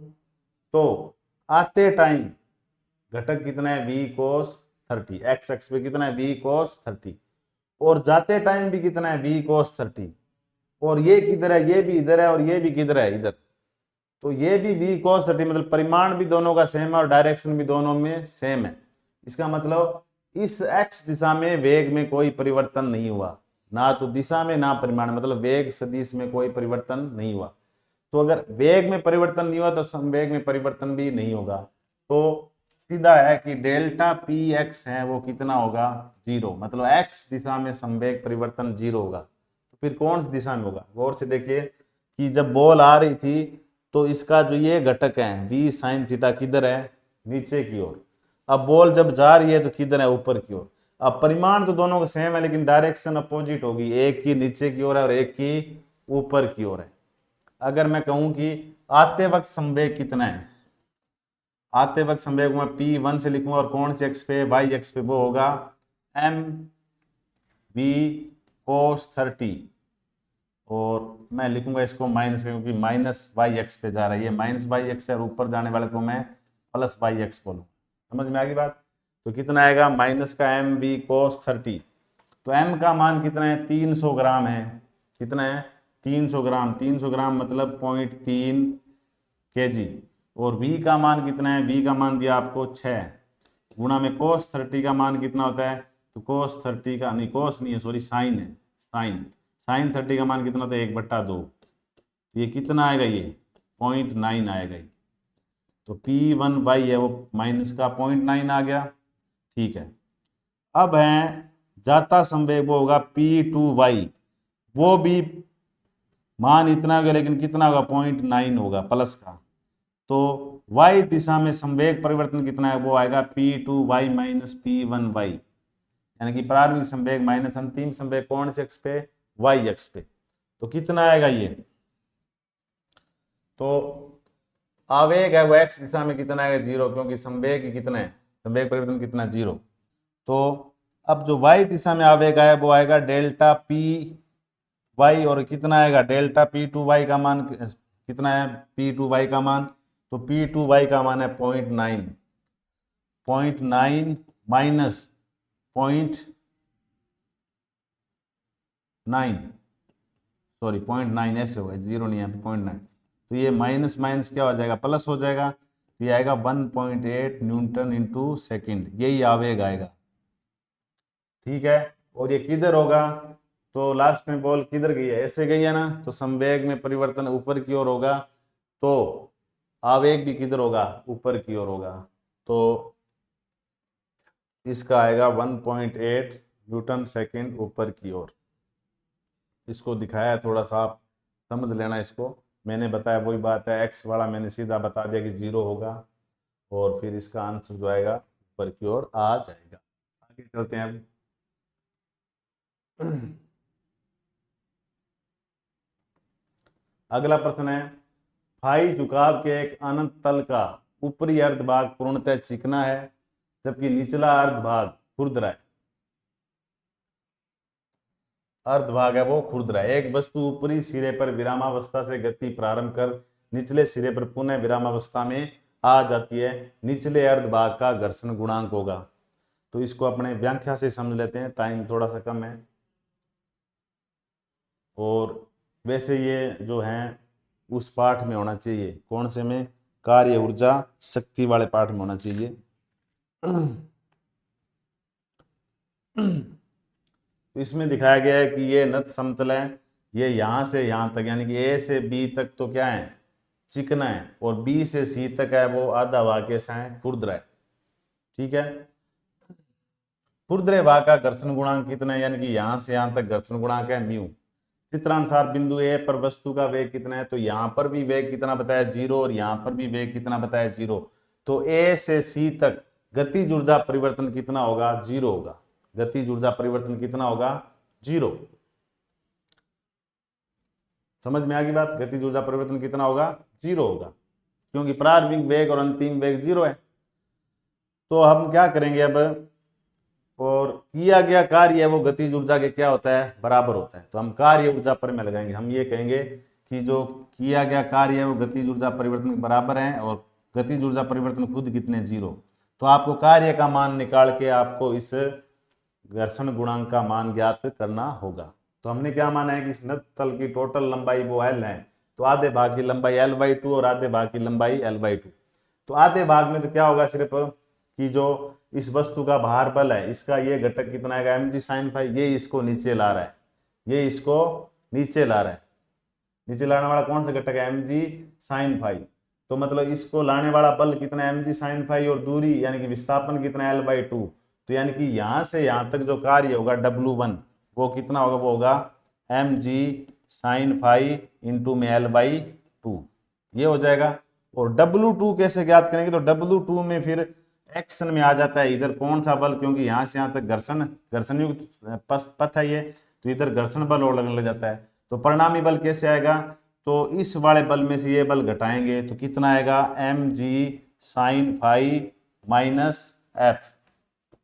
तो आते टाइम घटक कितना है, बी cos 30, एक्स एक्स पे कितना है, बी cos 30, और जाते टाइम भी कितना है, बी cos 30, और ये किधर है, ये भी इधर है और ये भी किधर है, इधर। तो ये भी बी cos 30, मतलब परिमाण भी दोनों का सेम है और डायरेक्शन भी दोनों में सेम है। इसका मतलब इस एक्स दिशा में वेग में कोई परिवर्तन नहीं हुआ, ना तो दिशा में ना परिमाण, मतलब वेग सदिश में कोई परिवर्तन नहीं हुआ। तो अगर वेग में परिवर्तन नहीं हुआ तो संवेग में परिवर्तन भी नहीं होगा। तो सीधा है कि डेल्टा पी एक्स है वो कितना होगा, 0, मतलब एक्स दिशा में संवेग परिवर्तन 0 होगा। तो फिर कौन सी दिशा में होगा, गौर से देखिए कि जब बॉल आ रही थी तो इसका जो ये घटक है v साइन थीटा किधर है, नीचे की ओर। अब बॉल जब जा रही है तो किधर है, ऊपर की ओर। अब परिमाण तो दोनों का सेम है लेकिन डायरेक्शन अपोजिट होगी, एक की नीचे की ओर है और एक की ऊपर की ओर है। अगर मैं कहूं कि आते वक्त संवेग कितना है, आते वक्त संवेग को मैं p1 से लिखूंगा और कौन से एक्स पे, वाई एक्स पे, वो होगा एम बी cos 30, और मैं लिखूंगा इसको माइनस, क्योंकि माइनस वाई एक्स पे जा रहा है, ये माइनस वाई एक्स है और ऊपर जाने वाले को मैं प्लस वाई एक्स बोलूँ। समझ में आ गई बात। तो कितना आएगा, माइनस का एम बी cos 30, तो m का मान कितना है, 300 ग्राम है। कितना है, 300 ग्राम, 300 ग्राम मतलब 0.3 kg। और v का मान कितना है, v का मान दिया आपको 6, गुणा में cos 30 का मान कितना होता है, तो cos 30 का नहीं, cos नहीं है सॉरी, साइन है, साइन साइन 30 का मान कितना होता है, 1/2। तो ये कितना आएगा, ये 0.9 आएगा ये। तो P1 है वो माइनस का 0.9 आ गया। ठीक है, अब है जाता संवेग वो होगा P2 वो भी मान इतना हो गया लेकिन कितना होगा, 0.9 होगा प्लस का। तो y दिशा में संवेग परिवर्तन कितना है, वो आएगा P2 माइनस P1 यानी कि प्रारंभिक संवेग माइनस अंतिम संवेग कौन से एक्स पे, y एक्स पे। तो कितना आएगा ये, तो आवेग है वो x दिशा में कितना आएगा, 0, क्योंकि संवेग कितना है, संवेग परिवर्तन कितना, 0। तो अब जो y दिशा में आवेग आया वो आएगा डेल्टा पी वाई, और कितना आएगा, डेल्टा P2 का मान कितना है, P2 का मान, तो P2 का मान है 0.9, 0.9 माइनस 0.9, सॉरी 0.9 ऐसे होगा, 0 नहीं है, 0.9। तो ये माइनस माइनस क्या हो जाएगा, प्लस हो जाएगा। तो ये आएगा 1.8 न्यूटन इंटू सेकेंड, यही आवेग आएगा। ठीक है, और ये किधर होगा, तो लास्ट में बॉल किधर गई है, ऐसे गई है ना, तो संवेग में परिवर्तन ऊपर की ओर होगा, तो आवेग भी किधर होगा, ऊपर की ओर होगा। तो इसका आएगा 1.8 न्यूटन सेकेंड ऊपर की ओर। इसको दिखाया थोड़ा सा, आप समझ लेना इसको। मैंने बताया वही बात है, एक्स वाला मैंने सीधा बता दिया कि 0 होगा, और फिर इसका आंसर जो आएगा ऊपर की ओर आ जाएगा। आगे चलते हैं अब। अगला प्रश्न है, फाई झुकाव के एक अनंत तल का ऊपरी अर्ध भाग पूर्णतः चिकना है जबकि निचला अर्ध भाग खुरदरा है। अर्ध भाग है वो खुरदरा है। एक वस्तु ऊपरी सिरे पर विरामावस्था से गति प्रारंभ कर निचले सिरे पर पुनः विरामावस्था में आ जाती है, निचले अर्ध भाग का घर्षण गुणांक होगा। तो इसको अपने व्याख्या से समझ लेते हैं, टाइम थोड़ा सा कम है। और वैसे ये जो है उस पाठ में होना चाहिए, कौन से में, कार्य ऊर्जा शक्ति वाले पाठ में होना चाहिए। तो इसमें दिखाया गया है कि ये नत समतल है, ये यहाँ से यहाँ तक यानी कि ए से बी तक तो क्या है, चिकना है, और बी से सी तक है वो आधा भाग कैसा है, खुरदरा है। ठीक है, खुरदरे भाग का घर्षण गुणांक कितना है, यानी कि यहाँ से यहाँ तक घर्षण गुणांक है म्यू। चित्रानुसार बिंदु ए पर वस्तु का वेग कितना है, तो यहाँ पर भी वेग कितना बताया, 0, और यहाँ पर भी वेग कितना बताया, 0। तो ए से सी तक गतिज ऊर्जा परिवर्तन कितना होगा, 0 होगा। गतिज ऊर्जा परिवर्तन कितना होगा, 0। समझ में आ गई बात, गतिज ऊर्जा परिवर्तन कितना होगा, 0 होगा, क्योंकि प्रारंभिक वेग और अंतिम वेग 0 है। तो हम क्या करेंगे अब, और किया गया कार्य है वो गतिज ऊर्जा के क्या होता है, बराबर होता है। तो हम कार्य ऊर्जा पर में लगाएंगे, हम ये कहेंगे कि जो किया गया कार्य है वो गतिज ऊर्जा परिवर्तन के बराबर है, और गतिज ऊर्जा परिवर्तन खुद कितने, 0। तो आपको कार्य का मान निकाल के आपको इस घर्षण गुणांक का मान ज्ञात करना होगा। तो हमने क्या माना है कि इस नत तल की टोटल लंबाई वो L है, तो आधे भाग की लंबाई L/2 और आधे भाग की लंबाई L/2। तो आधे भाग में तो क्या होगा सिर्फ कि जो इस वस्तु का भार बल है इसका ये घटक कितना आएगा, mg sin फाई, ये इसको नीचे ला रहा है, ये इसको नीचे ला रहा है। नीचे लाने वाला कौन सा घटक है, mg sin फाई। तो मतलब इसको लाने वाला बल कितना है, mg sin फाई, और दूरी यानी कि विस्थापन कितना है, L/2। तो यानी कि यहां से यहां तक जो कार्य होगा W1 वो कितना होगा, वो होगा mg sin फाई इंटू में L/2, ये हो जाएगा। और W2 कैसे ज्ञात करेंगे, तो W2 में फिर एक्शन में आ जाता है इधर कौन सा बल, क्योंकि यहां से यहां तक घर्षण युक्त पथ है ये, तो इधर घर्षण बल और लगने लग जाता है। तो परिणामी बल कैसे आएगा, तो इस वाले बल में से ये बल घटाएंगे तो कितना आएगा, mg sin phi minus f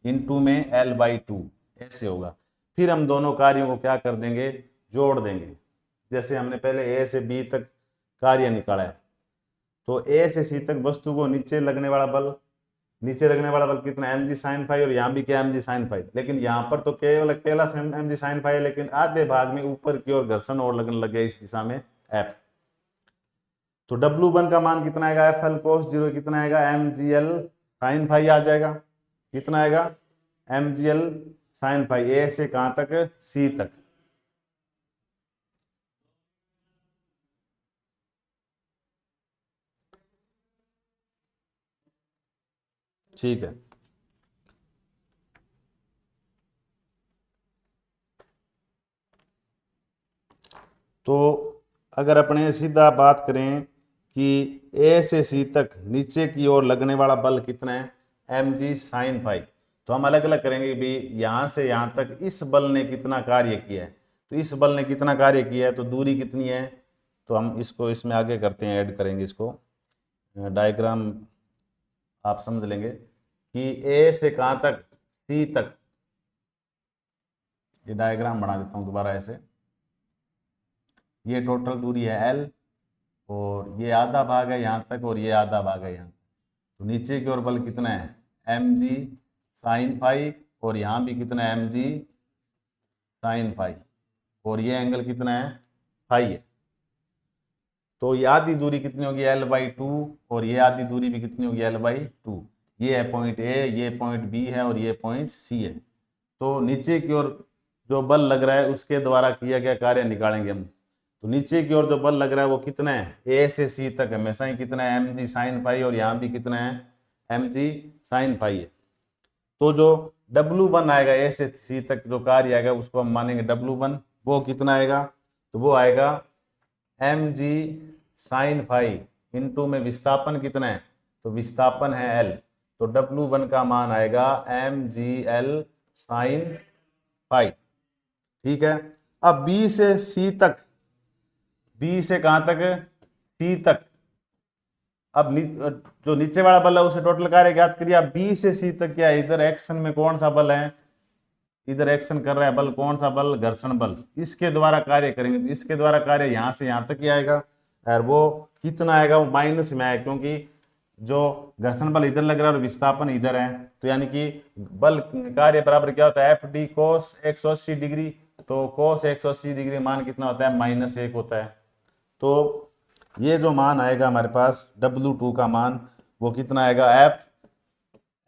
into में L/2, ऐसे होगा। फिर हम दोनों कार्यों को क्या कर देंगे, जोड़ देंगे। जैसे हमने पहले ए से बी तक कार्य निकाला है, तो ए से सी तक वस्तु को नीचे लगने वाला बल कितना, mg sin फाई, और यहाँ भी क्या mg sin फाई, लेकिन यहाँ पर तो केवल अकेला mg sin फाई है, लेकिन आधे भाग में ऊपर की ओर घर्षण और लगने लग गया इस दिशा में F। तो W1 का मान कितना आएगा, FL cos 0 कितना आएगा, mgl sin फाई आ जाएगा। कितना आएगा, mgl sin फाई, ए से कहां तक, सी तक। ठीक है, तो अगर अपने सीधा बात करें कि ए से सी तक नीचे की ओर लगने वाला बल कितना है, mg sin फाई, तो हम अलग अलग करेंगे भी यहाँ से यहाँ तक इस बल ने कितना कार्य किया है। तो इस बल ने कितना कार्य किया है, तो दूरी कितनी है, तो हम इसको इसमें आगे करते हैं, ऐड करेंगे इसको, डायग्राम आप समझ लेंगे कि ए से कहाँ तक, सी तक। ये डायग्राम बना देता हूँ दोबारा ऐसे, ये टोटल दूरी है L, और ये आधा भाग है यहाँ तक, और ये आधा भाग है यहाँ तक। तो नीचे की ओर बल कितना है, mg sin फाई, और यहाँ भी कितना है, mg sin फाई, और ये एंगल कितना है, फाई है। तो ये आधी दूरी कितनी होगी, L/2, और ये आधी दूरी भी कितनी होगी, L/2। ये है पॉइंट ए, ये पॉइंट बी है, और ये पॉइंट सी है। तो नीचे की ओर जो बल लग रहा है उसके द्वारा किया गया कार्य निकालेंगे हम। तो नीचे की ओर जो बल लग रहा है वो कितना है, ए से सी तक हमेशा ही कितना है, mg sin फाई, और यहाँ भी कितना है, mg sin फाई है। तो जो W1 आएगा, ए से सी तक जो कार्य आएगा उसको हम मानेंगे W1, वो कितना आएगा, तो वो आएगा mg sin फाई इंटू में विस्थापन कितना है, तो विस्थापन है L, तो W1 का मान आएगा mgl sin फाई। ठीक है, अब B से C तक, B से कहां तक, C तक। अब जो नीचे वाला बल है उसे टोटल कार्य ज्ञात करिए। अब B से C तक क्या है, इधर एक्शन में कौन सा बल है, इधर एक्शन कर रहा है बल, कौन सा बल, घर्षण बल, इसके द्वारा कार्य करेंगे। तो इसके द्वारा कार्य यहां से यहां तक ही आएगा, और वो कितना आएगा, वो माइनस में आएगा, क्योंकि जो घर्षण बल इधर लग रहा है और विस्थापन इधर है। तो यानी कि बल कार्य बराबर क्या होता है, FD cos 180 डिग्री। तो cos 180 डिग्री मान कितना होता है, -1 होता है। तो ये जो मान आएगा हमारे पास W2 का मान, वो कितना आएगा,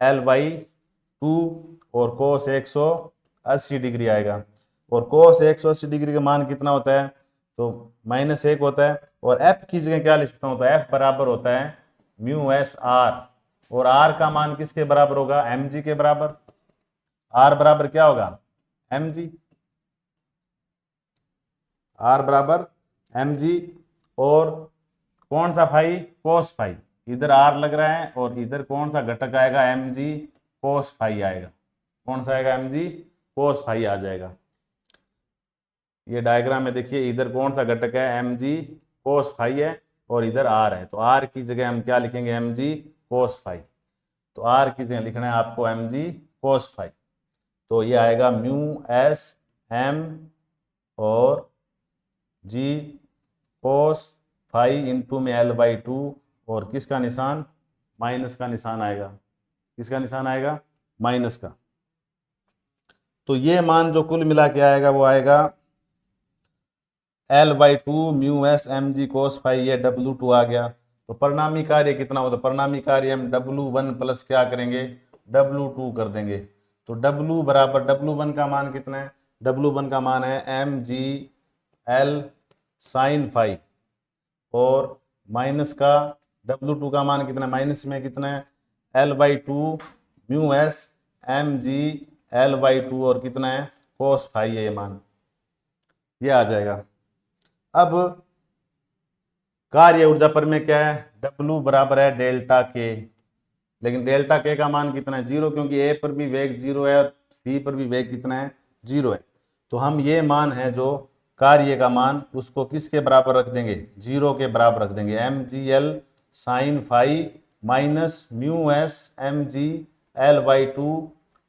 FL/2, और cos 180 डिग्री आएगा। और cos 180 डिग्री का मान कितना होता है, तो -1 होता है। और एफ की जगह क्या लिख सकता हूँ, तो एफ बराबर होता है म्यू एस आर, और आर का मान किसके बराबर होगा, एम जी के बराबर। आर बराबर क्या होगा, एम जी, आर बराबर एम जी। और कौन सा फाई, कोस फाई, इधर आर लग रहा है और इधर कौन सा घटक आएगा, एम जी कोस फाई आएगा। कौन सा आएगा, एम जी कोस फाई आ जाएगा। ये डायग्राम में देखिए, इधर कौन सा घटक है, एम जी कोस फाई है, और इधर आर है। तो आर की जगह हम क्या लिखेंगे, एम जी कोस फाई। तो आर की जगह लिखना है आपको एम जी कोस फाई। तो ये आएगा म्यू एस एम और जी कोस फाई इंटू में L/2, और किसका निशान, माइनस का निशान आएगा। किसका निशान आएगा, माइनस का। तो ये मान जो कुल मिला के आएगा वो आएगा L/2 mu s m g cos phi, ये W2 आ गया। तो परिणामी कार्य कितना होता है, परिणामी कार्य हम W1 प्लस क्या करेंगे, W2 कर देंगे। तो W बराबर, W1 का मान कितना है, W1 का मान है m g l sine phi, और माइनस का W2 का मान कितना है, माइनस में कितना है, L/2 mu s m g L/2, और कितना है, कोस फाई है ये मान, ये आ जाएगा। अब कार्य ऊर्जा पर में क्या है, W बराबर है डेल्टा के, लेकिन डेल्टा के का मान कितना है, 0, क्योंकि ए पर भी वेग 0 है और सी पर भी वेग कितना है, 0 है। तो हम ये मान है जो कार्य का मान, उसको किसके बराबर रख देंगे, 0 के बराबर रख देंगे। M g l sine phi minus mu s m g L/2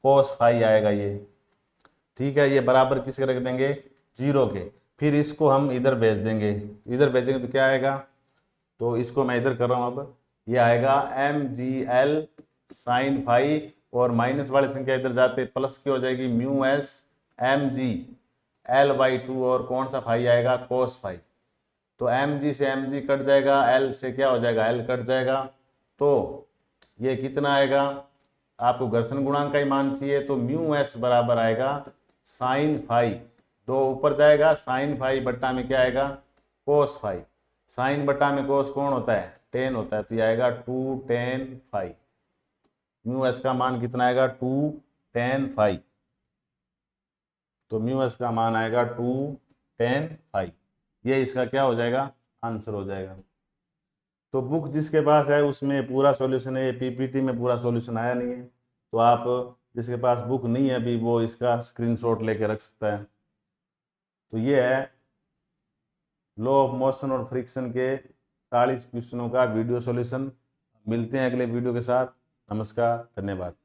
cos phi आएगा ये, ठीक है। ये बराबर किसके रख देंगे, 0 के। फिर इसको हम इधर भेज देंगे, इधर भेजेंगे तो क्या आएगा, तो इसको मैं इधर कर रहा हूं, अब ये आएगा m g l sine phi, और माइनस वाली संख्या इधर जाते प्लस की हो जाएगी, mu s m g L/2, और कौन सा फाई आएगा, कोस फाई। तो एम जी से एम जी कट जाएगा, एल से क्या हो जाएगा, एल कट जाएगा। तो ये कितना आएगा, आपको घर्षण गुणांक का ही मान चाहिए, तो म्यू एस बराबर आएगा साइन फाई, 2 ऊपर जाएगा, साइन फाई बट्टा में क्या आएगा, कोस फाई। साइन बट्टा में कोस कौन होता है, टेन होता है, तो ये आएगा 2 tan फाई। म्यू एस का मान कितना आएगा, 2 tan फाई। तो म्यू एस का मान आएगा 2 tan फाई। ये इसका क्या हो जाएगा, आंसर हो जाएगा। तो बुक जिसके पास है उसमें पूरा सॉल्यूशन है, ये पीपीटी में पूरा सॉल्यूशन आया नहीं है। तो आप जिसके पास बुक नहीं है अभी, वो इसका स्क्रीनशॉट लेके रख सकता है। तो ये है लॉ ऑफ मोशन और फ्रिक्शन के 40 क्वेश्चनों का वीडियो सॉल्यूशन। मिलते हैं अगले वीडियो के साथ। नमस्कार, धन्यवाद।